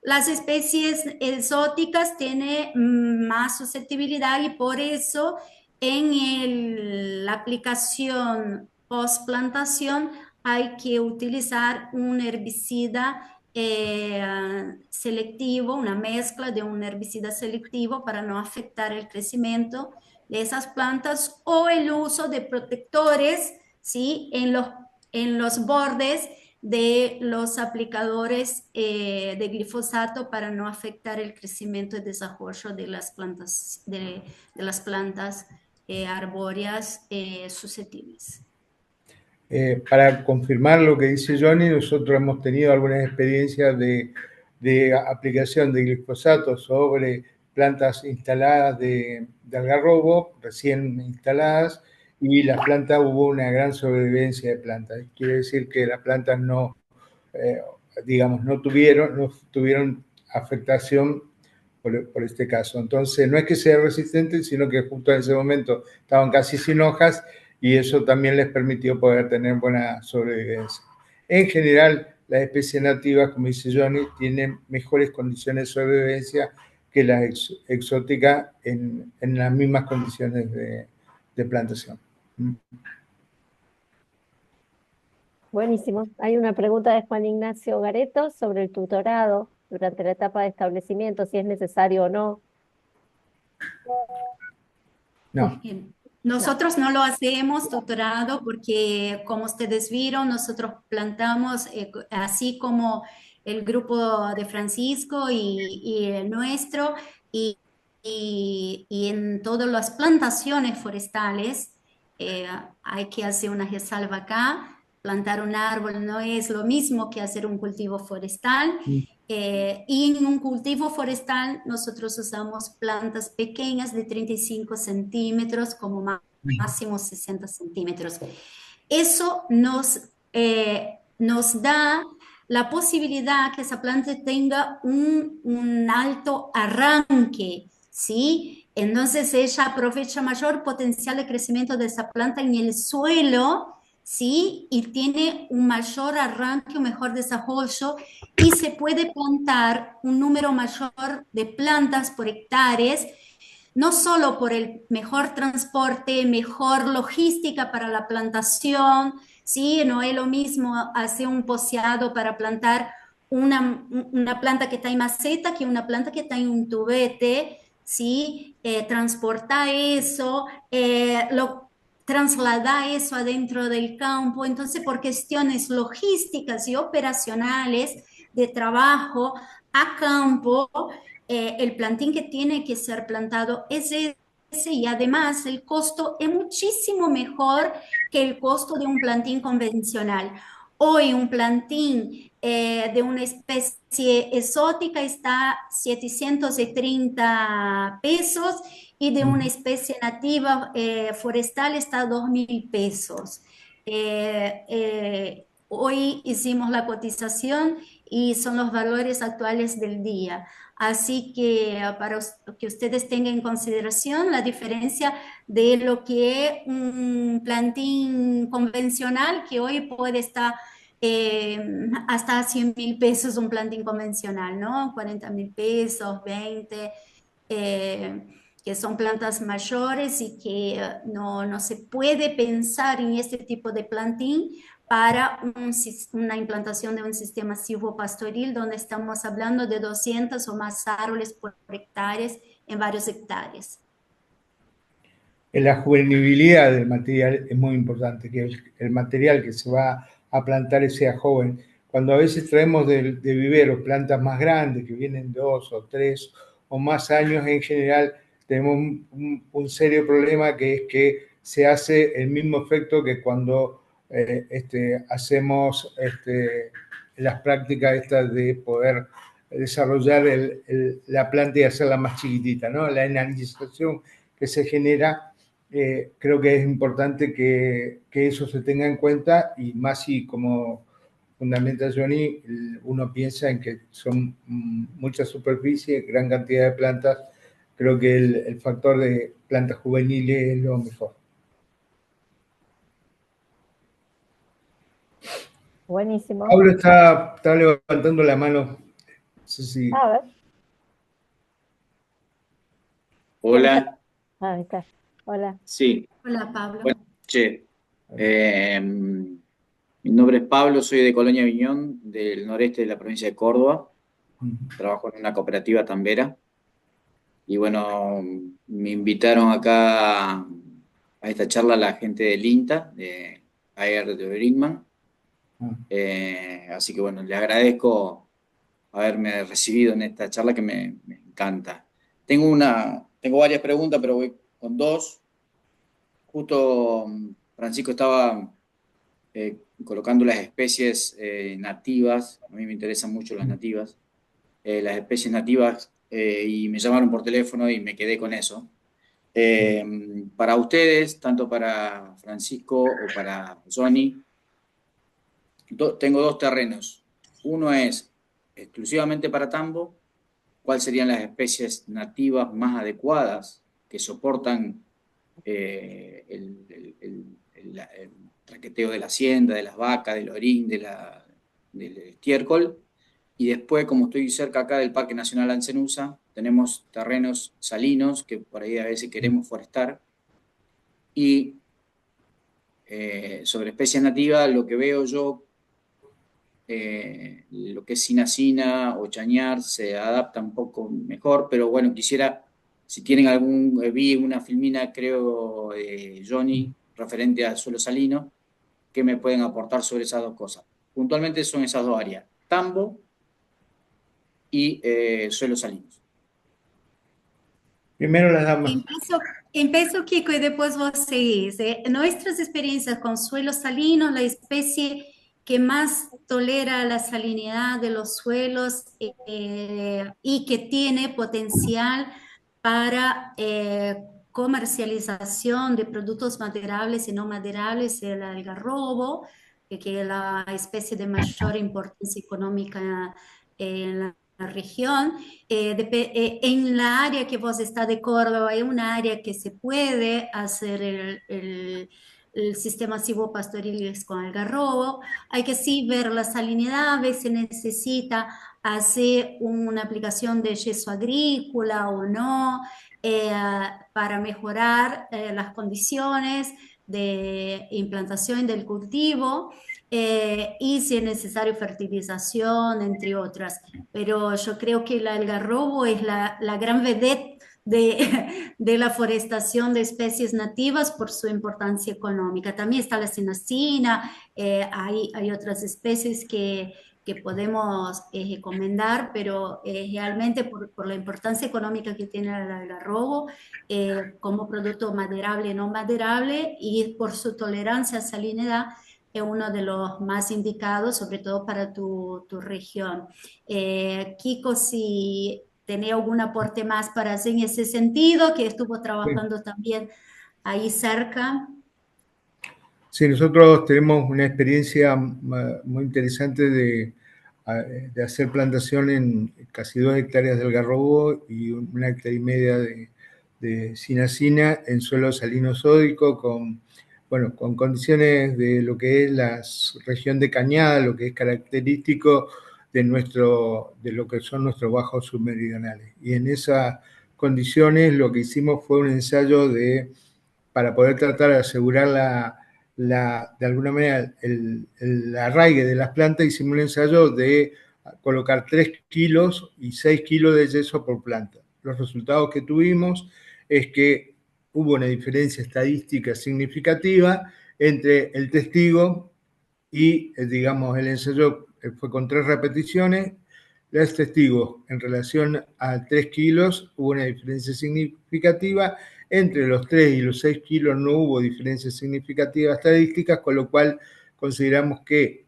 las especies exóticas tienen más susceptibilidad y por eso en la aplicación post-plantación hay que utilizar un herbicida selectivo, una mezcla de un herbicida selectivo para no afectar el crecimiento de esas plantas o el uso de protectores, ¿sí? En los bordes de los aplicadores de glifosato para no afectar el crecimiento y desarrollo de las plantas, de las plantas arbóreas susceptibles. Para confirmar lo que dice Johnny, nosotros hemos tenido algunas experiencias de aplicación de glifosato sobre plantas instaladas de algarrobo, recién instaladas, y las plantas hubo una gran sobrevivencia de plantas. Quiere decir que las plantas no tuvieron afectación por este caso. Entonces, no es que sea resistente, sino que justo en ese momento estaban casi sin hojas y eso también les permitió poder tener buena sobrevivencia. En general, las especies nativas, como dice Johnny, tienen mejores condiciones de sobrevivencia que las exóticas en las mismas condiciones de plantación. Buenísimo. Hay una pregunta de Juan Ignacio Gareto sobre el tutorado durante la etapa de establecimiento, si es necesario o no. No. Nosotros no lo hacemos, doctorado, porque como ustedes vieron, nosotros plantamos, así como el grupo de Francisco y el nuestro, y, y en todas las plantaciones forestales, hay que hacer una resalva acá. plantar un árbol no es lo mismo que hacer un cultivo forestal. Y en un cultivo forestal nosotros usamos plantas pequeñas de 35 centímetros como máximo 60 centímetros. Eso nos da la posibilidad que esa planta tenga un alto arranque, ¿sí? Entonces ella aprovecha mayor potencial de crecimiento de esa planta en el suelo, ¿sí? Y tiene un mayor arranque, un mejor desarrollo y se puede plantar un número mayor de plantas por hectáreas, no solo por el mejor transporte, mejor logística para la plantación, ¿sí? No es lo mismo hacer un poceado para plantar una planta que está en maceta que una planta que está en un tubete, ¿sí? Transportar eso, trasladar eso adentro del campo. Entonces, por cuestiones logísticas y operacionales de trabajo a campo, el plantín que tiene que ser plantado es ese, y además el costo es muchísimo mejor que el costo de un plantín convencional. Hoy un plantín de una especie exótica está 730 pesos y de una especie nativa forestal está 2.000 pesos. Hoy hicimos la cotización y son los valores actuales del día. Así que para que ustedes tengan en consideración la diferencia de lo que es un plantín convencional, que hoy puede estar hasta 100.000 pesos un plantín convencional, ¿no? 40.000 pesos, 20, que son plantas mayores y que no se puede pensar en este tipo de plantín para una implantación de un sistema silvopastoril donde estamos hablando de 200 o más árboles por hectáreas en varios hectáreas. La juvenibilidad del material es muy importante, que el material que se va a plantar sea joven. Cuando a veces traemos de viveros plantas más grandes, que vienen 2 o 3 o más años, en general tenemos un serio problema, que es que se hace el mismo efecto que cuando hacemos las prácticas estas de poder desarrollar la planta y hacerla más chiquitita, ¿no? La enanización que se genera. Creo que es importante que eso se tenga en cuenta, y más si, como fundamenta Johnny, uno piensa en que son mucha superficie, gran cantidad de plantas. Creo que el factor de plantas juveniles es lo mejor. Buenísimo. Pablo está levantando la mano. No sé si... A ver. Hola, Ahí está. Hola. sí, Hola, Pablo. buenas noches. Mi nombre es Pablo, soy de Colonia Viñón, del noreste de la provincia de Córdoba. Trabajo en una cooperativa tambera. Y bueno, me invitaron acá a esta charla la gente del INTA, de AR de Brinkmann. Así que bueno, le agradezco haberme recibido en esta charla que me encanta. Tengo varias preguntas, pero voy con dos. Justo Francisco estaba colocando las especies nativas. A mí me interesan mucho las nativas. Las especies nativas, y me llamaron por teléfono y me quedé con eso. Para ustedes, tanto para Francisco o para Johnny, tengo dos terrenos. Uno es exclusivamente para tambo. ¿Cuáles serían las especies nativas más adecuadas que soportan el traqueteo de la hacienda, de las vacas, del orín, del estiércol? Y después, como estoy cerca acá del Parque Nacional Ancenusa, tenemos terrenos salinos que por ahí a veces queremos forestar. Y sobre especies nativas, lo que veo yo, lo que es cinacina o chañar se adapta un poco mejor, pero bueno, quisiera, si tienen vi una filmina, creo, Johnny, referente al suelo salino, que me pueden aportar sobre esas dos cosas. Puntualmente son esas dos áreas, tambo y suelos salinos. Primero las damas. Empiezo, Kiko, y después vos seguís. Nuestras experiencias con suelos salinos, la especie que más tolera la salinidad de los suelos y que tiene potencial para comercialización de productos maderables y no maderables, el algarrobo, que es la especie de mayor importancia económica en la región. En la área que vos está de Córdoba, hay una área que se puede hacer el sistema silvopastoril con algarrobo. Hay que sí ver la salinidad, a veces necesita hacer una aplicación de yeso agrícola o no, eh, para mejorar las condiciones de implantación del cultivo. Y si es necesario fertilización, entre otras. Pero yo creo que el algarrobo es la gran vedette de la forestación de especies nativas por su importancia económica. También está la cinacina, hay otras especies que podemos recomendar, pero realmente por la importancia económica que tiene el algarrobo como producto maderable y no maderable y por su tolerancia a salinidad, es uno de los más indicados, sobre todo para tu región. Kiko, si tenía algún aporte más para hacer en ese sentido, que estuvo trabajando también ahí cerca. Sí, nosotros tenemos una experiencia muy interesante de hacer plantación en casi 2 hectáreas de algarrobo y 1,5 hectáreas de cinacina en suelo salino-sódico con condiciones de lo que es la región de Cañada, lo que es característico de lo que son nuestros bajos submeridionales. Y en esas condiciones lo que hicimos fue un ensayo para poder tratar de asegurar de alguna manera el arraigue de las plantas. Hicimos un ensayo de colocar 3 kilos y 6 kilos de yeso por planta. Los resultados que tuvimos es que hubo una diferencia estadística significativa entre el testigo y, digamos, el ensayo fue con 3 repeticiones. Los testigos en relación a 3 kilos hubo una diferencia significativa. Entre los 3 y los 6 kilos no hubo diferencias significativas estadísticas, con lo cual consideramos que,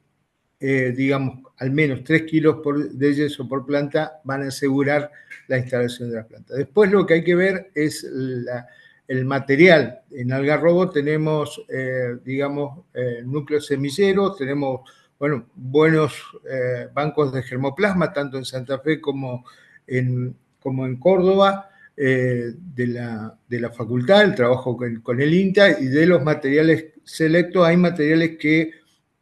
digamos, al menos 3 kilos de yeso por planta van a asegurar la instalación de la planta. Después lo que hay que ver es el material. En algarrobo tenemos, digamos, núcleos semilleros, tenemos buenos bancos de germoplasma, tanto en Santa Fe como en Córdoba, de la facultad, el trabajo con el INTA, y de los materiales selectos hay materiales que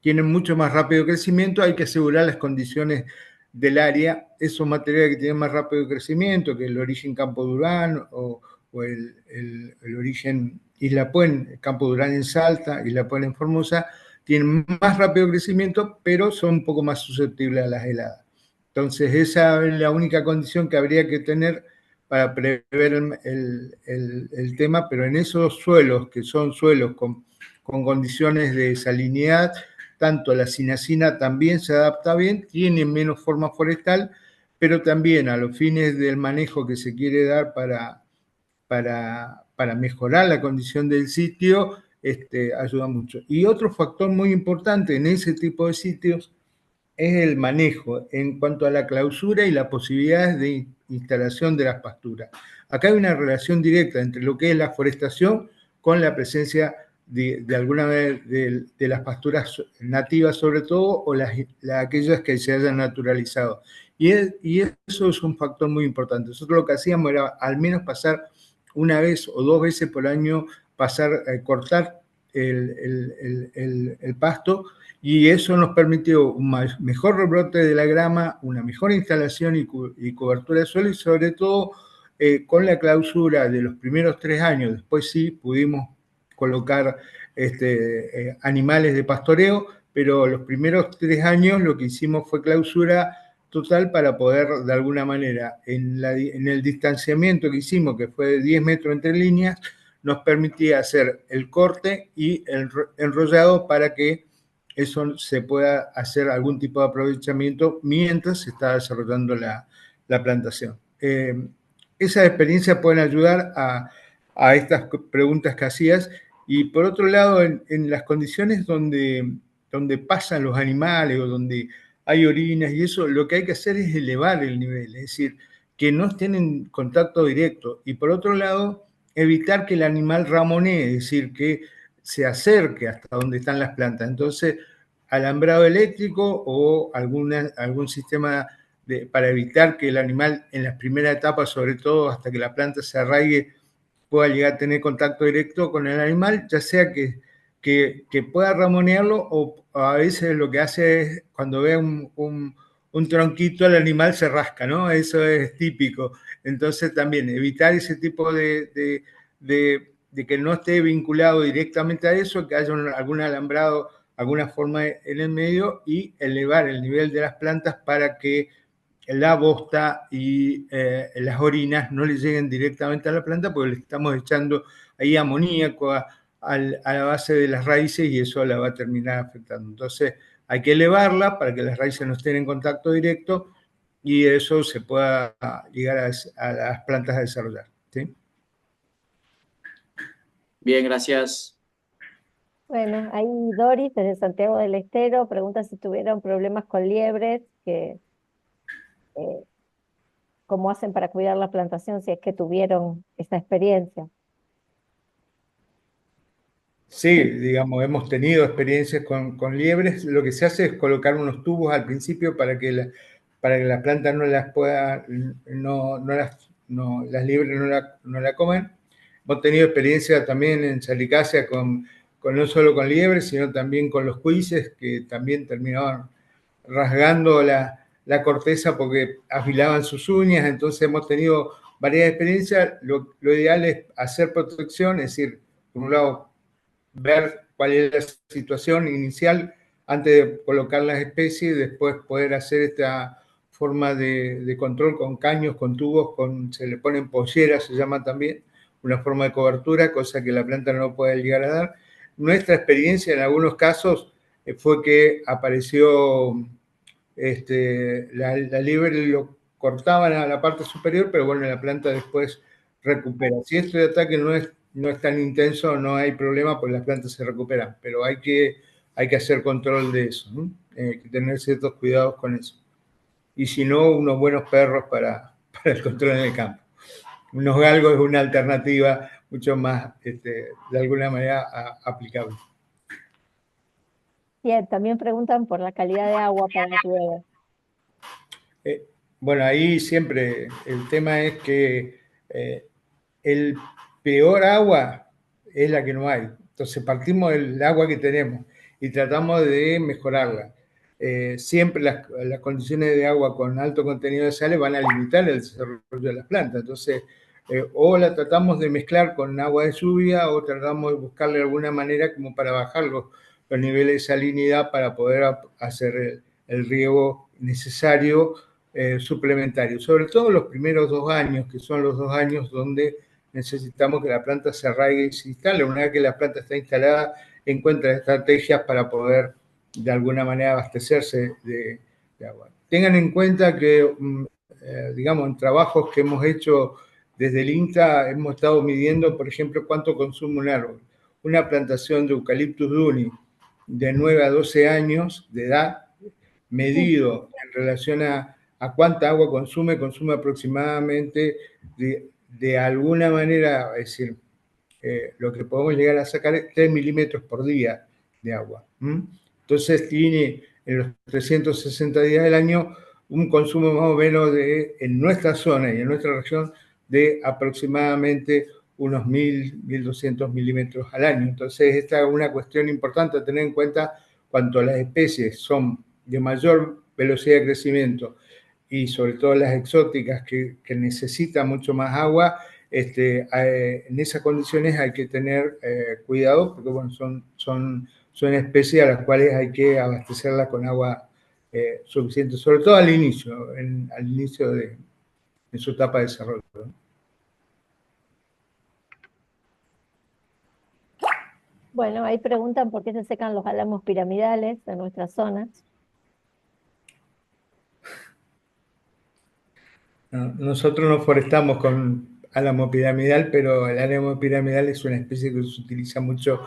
tienen mucho más rápido crecimiento, hay que asegurar las condiciones del área. Esos materiales que tienen más rápido crecimiento, que el origen Campo Durán o el origen Isla Puén, Campo Durán en Salta, Isla Puén en Formosa, tienen más rápido crecimiento, pero son un poco más susceptibles a las heladas. Entonces, esa es la única condición que habría que tener para prever el tema, pero en esos suelos, que son suelos con condiciones de salinidad, tanto la cinacina también se adapta bien, tiene menos forma forestal, pero también a los fines del manejo que se quiere dar para mejorar la condición del sitio, ayuda mucho. Y otro factor muy importante en ese tipo de sitios es el manejo en cuanto a la clausura y las posibilidades de instalación de las pasturas. Acá hay una relación directa entre lo que es la forestación con la presencia de alguna vez de las pasturas nativas, sobre todo, o aquellas que se hayan naturalizado. Y eso es un factor muy importante. Nosotros lo que hacíamos era al menos pasar 1 vez o 2 veces por año, cortar el pasto, y eso nos permitió un mejor rebrote de la grama, una mejor instalación y cobertura de suelo, y sobre todo con la clausura de los primeros 3 años. Después sí pudimos colocar animales de pastoreo, pero los primeros 3 años lo que hicimos fue clausura total para poder, de alguna manera, en el distanciamiento que hicimos, que fue de 10 metros entre líneas, nos permitía hacer el corte y el enrollado para que eso se pueda hacer algún tipo de aprovechamiento mientras se está desarrollando la plantación. esas experiencias pueden ayudar a estas preguntas que hacías. Y por otro lado, en las condiciones donde pasan los animales o donde hay orinas y eso, lo que hay que hacer es elevar el nivel, es decir, que no estén en contacto directo. Y por otro lado, evitar que el animal ramonee, es decir, que se acerque hasta donde están las plantas. Entonces, alambrado eléctrico o algún sistema para evitar que el animal en las primeras etapas, sobre todo hasta que la planta se arraigue, pueda llegar a tener contacto directo con el animal, ya sea que pueda ramonearlo o a veces lo que hace es cuando ve un tronquito el animal se rasca, ¿no? Eso es típico. Entonces también evitar ese tipo de que no esté vinculado directamente a eso, que haya algún alambrado, alguna forma en el medio y elevar el nivel de las plantas para que la bosta y las orinas no le lleguen directamente a la planta porque le estamos echando ahí amoníaco a la base de las raíces y eso la va a terminar afectando. Entonces hay que elevarla para que las raíces no estén en contacto directo y eso se pueda llegar a las plantas a desarrollar. ¿Sí? Bien, gracias. Bueno, ahí Doris desde Santiago del Estero pregunta si tuvieron problemas con liebres, cómo hacen para cuidar la plantación si es que tuvieron esta experiencia. Sí, digamos, hemos tenido experiencias con liebres. Lo que se hace es colocar unos tubos al principio para que la planta no las pueda, las liebres no la comen. Hemos tenido experiencia también en Salicácea no solo con liebres, sino también con los cuises, que también terminaban rasgando la corteza porque afilaban sus uñas. Entonces hemos tenido varias experiencias. Lo ideal es hacer protección, es decir, por un lado, ver cuál es la situación inicial antes de colocar las especies, después poder hacer esta forma de control con caños, con tubos, se le ponen polleras, se llama también, una forma de cobertura, cosa que la planta no puede llegar a dar. Nuestra experiencia en algunos casos fue que apareció la liebre, lo cortaban a la parte superior, pero bueno, la planta después recupera. Si este ataque no es tan intenso, no hay problema, pues las plantas se recuperan, pero hay que hacer control de eso, ¿no? Hay que tener ciertos cuidados con eso. Y si no, unos buenos perros para el control en el campo. Unos galgos es una alternativa mucho más, de alguna manera, aplicable. Bien, también preguntan por la calidad de agua para las liebres. Bueno, ahí siempre el tema es que el peor agua es la que no hay. Entonces partimos del agua que tenemos y tratamos de mejorarla. Siempre las condiciones de agua con alto contenido de sales van a limitar el desarrollo de las plantas. Entonces, o la tratamos de mezclar con agua de lluvia o tratamos de buscarle alguna manera como para bajar los niveles de salinidad para poder hacer el riego necesario suplementario. Sobre todo los primeros 2 años, que son los 2 años donde necesitamos que la planta se arraigue y se instale. Una vez que la planta está instalada, encuentra estrategias para poder de alguna manera abastecerse de agua. Tengan en cuenta que, digamos, en trabajos que hemos hecho desde el INTA, hemos estado midiendo, por ejemplo, cuánto consume un árbol. Una plantación de Eucalyptus duni de 9 a 12 años de edad, medido en relación a cuánta agua consume aproximadamente de alguna manera, es decir, lo que podemos llegar a sacar es 3 milímetros por día de agua. Entonces tiene en los 360 días del año un consumo más o menos en nuestra zona y en nuestra región de aproximadamente unos 1.200 milímetros al año. Entonces esta es una cuestión importante a tener en cuenta cuanto las especies son de mayor velocidad de crecimiento y sobre todo las exóticas que necesitan mucho más agua, en esas condiciones hay que tener cuidado porque bueno, son especies a las cuales hay que abastecerlas con agua suficiente, sobre todo al inicio de su etapa de desarrollo. Bueno, ahí preguntan por qué se secan los álamos piramidales en nuestra zona. Nosotros no forestamos con álamo piramidal, pero el álamo piramidal es una especie que se utiliza mucho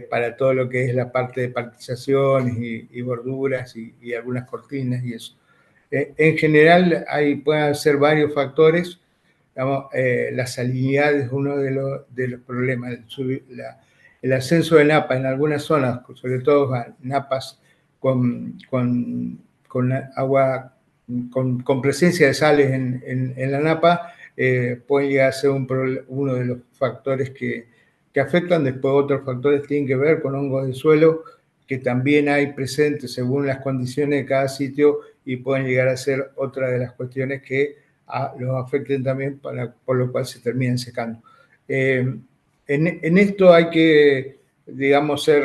para todo lo que es la parte de partizaciones y borduras y algunas cortinas y eso. En general, pueden ser varios factores. Digamos, la salinidad es uno de los problemas. El ascenso de napa en algunas zonas, sobre todo napas con agua, con presencia de sales en la napa, puede llegar a ser uno de los factores que afectan. Después otros factores tienen que ver con hongos de suelo, que también hay presentes según las condiciones de cada sitio y pueden llegar a ser otra de las cuestiones que los afecten también, por lo cual se terminan secando. En esto hay que, digamos, ser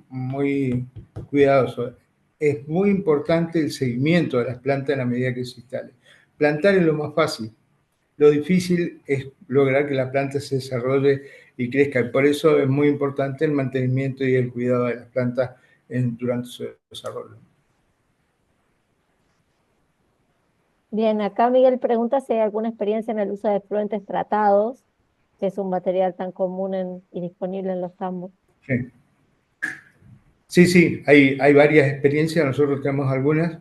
muy cuidadosos. Es muy importante el seguimiento de las plantas en la medida que se instalen. Plantar es lo más fácil. Lo difícil es lograr que la planta se desarrolle y crezca. Y por eso es muy importante el mantenimiento y el cuidado de las plantas durante su desarrollo. Bien, acá Miguel pregunta si hay alguna experiencia en el uso de efluentes tratados, que es un material tan común y disponible en los tambos. Sí, hay varias experiencias, nosotros tenemos algunas.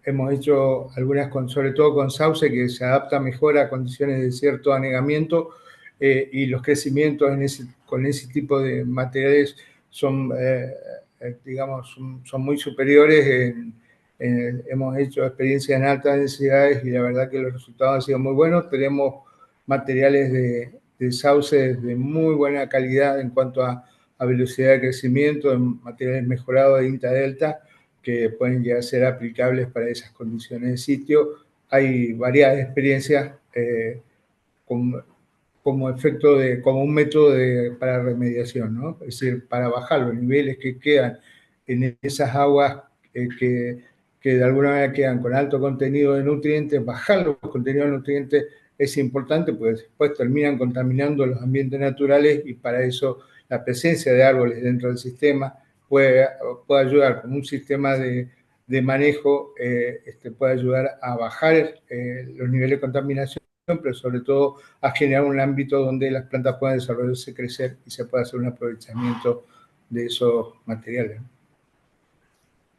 Hemos hecho algunas sobre todo con sauce, que se adapta mejor a condiciones de cierto anegamiento, y los crecimientos con ese tipo de materiales son, digamos, son muy superiores. Hemos hecho experiencias en altas densidades y la verdad que los resultados han sido muy buenos. Tenemos materiales de sauce de muy buena calidad en cuanto a velocidad de crecimiento, en materiales mejorados de INTA Delta, que pueden llegar a ser aplicables para esas condiciones de sitio. Hay varias experiencias como un método para remediación, ¿no? Es decir, para bajar los niveles que quedan en esas aguas que de alguna manera quedan con alto contenido de nutrientes. Bajar los contenidos de nutrientes es importante, porque después terminan contaminando los ambientes naturales, y para eso la presencia de árboles dentro del sistema puede ayudar como un sistema de manejo, puede ayudar a bajar los niveles de contaminación, pero sobre todo a generar un ámbito donde las plantas puedan desarrollarse, crecer y se pueda hacer un aprovechamiento de esos materiales.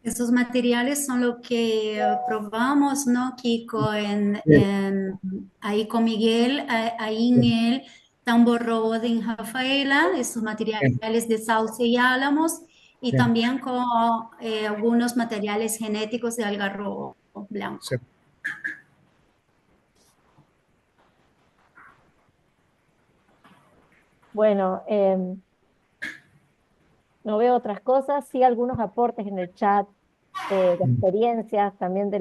Esos materiales son lo que probamos, ¿no, Kiko? Ahí con Miguel, ahí en el Tambor Road en Rafaela, esos materiales de sauce y álamos, y también con algunos materiales genéticos de algarrobo blanco. Sí. Bueno, no veo otras cosas, sí algunos aportes en el chat de experiencias también de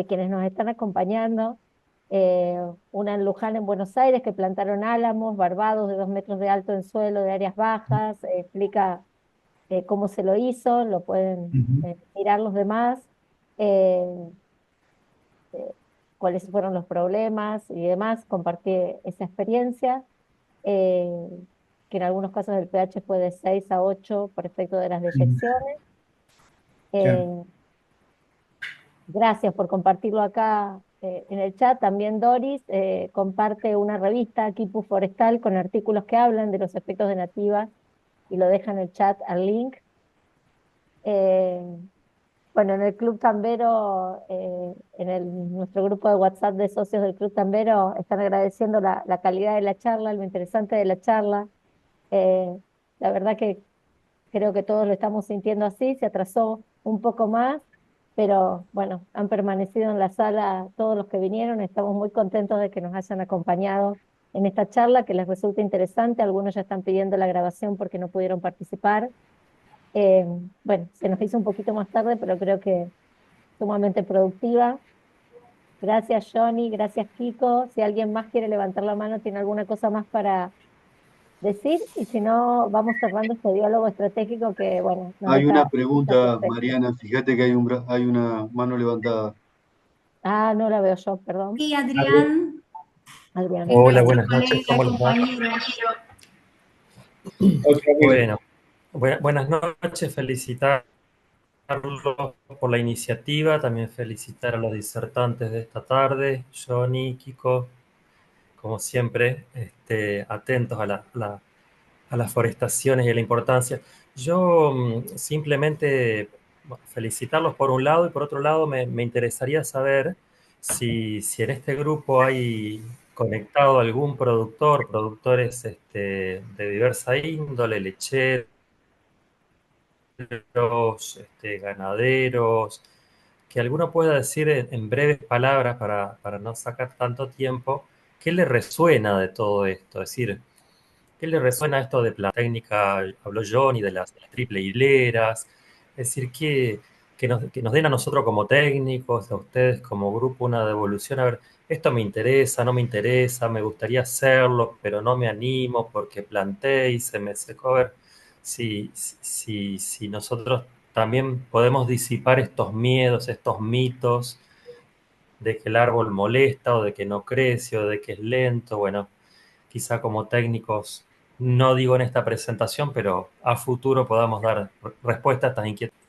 quienes nos están acompañando. Una en Luján, en Buenos Aires, que plantaron álamos barbados de 2 metros de alto en suelo de áreas bajas. Explica cómo se lo hizo, lo pueden mirar los demás, cuáles fueron los problemas y demás. Compartí esa experiencia, que en algunos casos el pH fue de 6 a 8 por efecto de las deyecciones. Gracias por compartirlo acá en el chat. También Doris comparte una revista, Quipu Forestal, con artículos que hablan de los efectos de nativas, y lo deja en el chat al link. Bueno, en el Club Tambero, nuestro grupo de WhatsApp de socios del Club Tambero, están agradeciendo la calidad de la charla, lo interesante de la charla. La verdad que creo que todos lo estamos sintiendo así. Se atrasó un poco más, pero bueno, han permanecido en la sala todos los que vinieron. Estamos muy contentos de que nos hayan acompañado en esta charla, que les resulta interesante. Algunos ya están pidiendo la grabación porque no pudieron participar. Bueno, se nos hizo un poquito más tarde, pero creo que sumamente productiva. Gracias, Johnny, gracias, Kiko. Si alguien más quiere levantar la mano, tiene alguna cosa más para decir, y si no, vamos cerrando este diálogo estratégico que, bueno, Hay una pregunta, Mariana, fíjate que hay una mano levantada. Ah, no la veo yo, perdón. Sí, Adrián. Adrián. Hola, buenas noches, ¿cómo les va? Bueno, buenas noches, felicitar por la iniciativa, también felicitar a los disertantes de esta tarde, Johnny, Kiko, como siempre, atentos a las forestaciones y a la importancia. Yo simplemente felicitarlos por un lado y por otro lado me interesaría saber si en este grupo hay conectado algún productores de diversa índole, lecheros, ganaderos, que alguno pueda decir en breves palabras para no sacar tanto tiempo, ¿qué le resuena de todo esto? Es decir, ¿qué le resuena esto de la técnica, habló Johnny, de las triple hileras? Es decir, que nos den a nosotros como técnicos, a ustedes como grupo, una devolución. A ver, esto me interesa, no me interesa, me gustaría hacerlo, pero no me animo porque planté y se me secó. A ver, si nosotros también podemos disipar estos miedos, estos mitos de que el árbol molesta o de que no crece o de que es lento. Bueno, quizá como técnicos, no digo en esta presentación, pero a futuro podamos dar respuesta a estas inquietudes.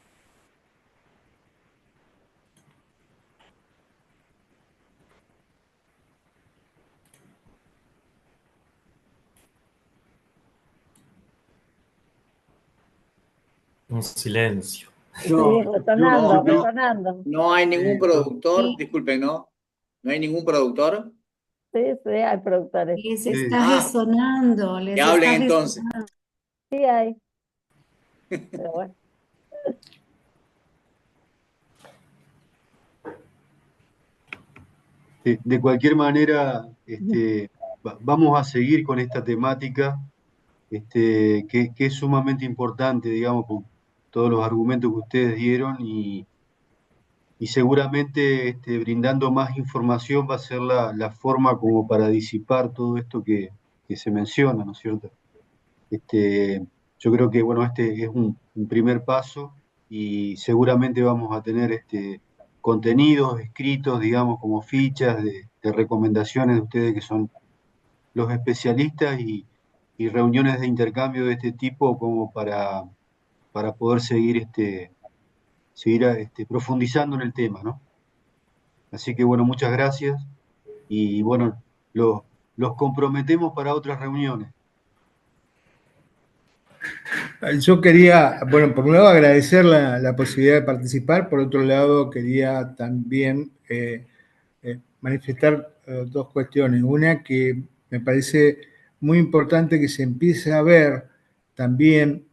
Un silencio. Sí, No, retornando, no, retornando. No hay ningún productor, Sí, disculpen, ¿no? No hay ningún productor. Sí, sí, hay productores. les Sí, está Ah, resonando, que les hablen está entonces. resonando. sí hay, pero bueno. de cualquier manera, vamos a seguir con esta temática, que es sumamente importante, digamos, por todos los argumentos que ustedes dieron y seguramente brindando más información va a ser la forma como para disipar todo esto que se menciona, ¿no es cierto? Yo creo que, bueno, este es un primer paso y seguramente vamos a tener contenidos escritos, digamos, como fichas de recomendaciones de ustedes que son los especialistas y reuniones de intercambio de este tipo como para poder seguir profundizando en el tema, ¿no? Así que, bueno, muchas gracias y, bueno, los comprometemos para otras reuniones. Yo quería, bueno, por un lado agradecer la posibilidad de participar, por otro lado quería también manifestar dos cuestiones. Una que me parece muy importante que se empiece a ver también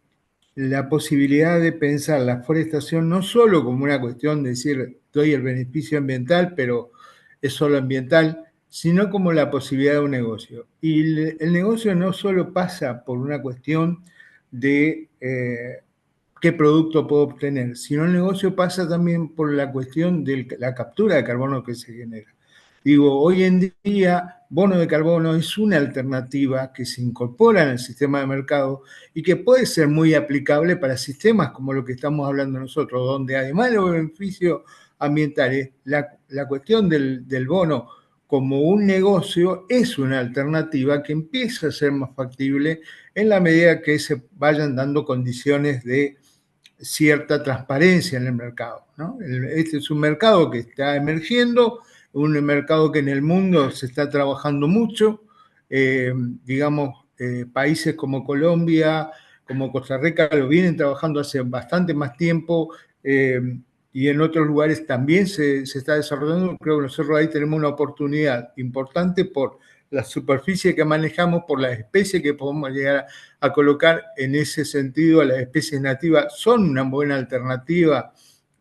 la posibilidad de pensar la forestación no solo como una cuestión de decir doy el beneficio ambiental, pero es solo ambiental, sino como la posibilidad de un negocio. Y el negocio no solo pasa por una cuestión de qué producto puedo obtener, sino el negocio pasa también por la cuestión de la captura de carbono que se genera. Digo, hoy en día, bono de carbono es una alternativa que se incorpora en el sistema de mercado y que puede ser muy aplicable para sistemas como lo que estamos hablando nosotros, donde además de los beneficios ambientales, la cuestión del bono como un negocio es una alternativa que empieza a ser más factible en la medida que se vayan dando condiciones de cierta transparencia en el mercado, ¿no? Este es un mercado que está emergiendo, un mercado que en el mundo se está trabajando mucho, digamos, países como Colombia, como Costa Rica lo vienen trabajando hace bastante más tiempo, y en otros lugares también se está desarrollando. Creo que nosotros ahí tenemos una oportunidad importante por la superficie que manejamos, por las especies que podemos llegar a colocar. En ese sentido, las especies nativas son una buena alternativa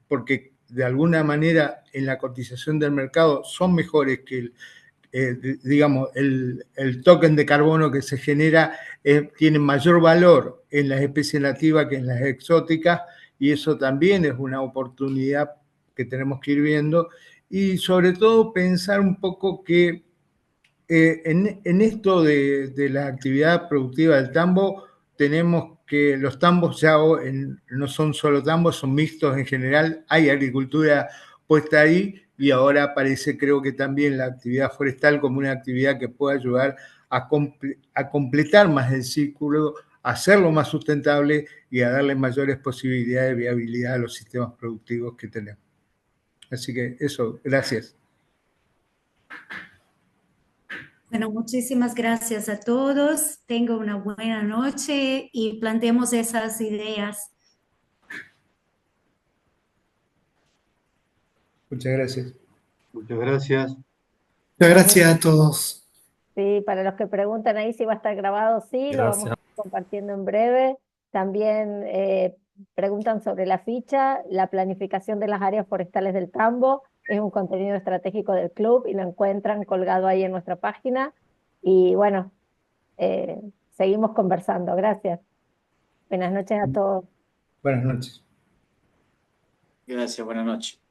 porque de alguna manera en la cotización del mercado son mejores que digamos, el token de carbono que se genera tiene mayor valor en las especies nativas que en las exóticas, y eso también es una oportunidad que tenemos que ir viendo, y sobre todo pensar un poco que en esto de la actividad productiva del tambo, tenemos que los tambos ya no son solo tambos, son mixtos en general, hay agricultura puesta ahí y ahora aparece, creo que también la actividad forestal como una actividad que puede ayudar a completar más el círculo, hacerlo más sustentable y a darle mayores posibilidades de viabilidad a los sistemas productivos que tenemos. Así que eso, gracias. Bueno, muchísimas gracias a todos. Tengan una buena noche y planteemos esas ideas. Muchas gracias. Muchas gracias. Muchas gracias a todos. Sí, para los que preguntan ahí si va a estar grabado, sí, lo vamos a Gracias. estar compartiendo en breve. También preguntan sobre la ficha, la planificación de las áreas forestales del Tambo. Es un contenido estratégico del club y lo encuentran colgado ahí en nuestra página. Y bueno, seguimos conversando. Gracias. Buenas noches a todos. Buenas noches. Gracias, buenas noches.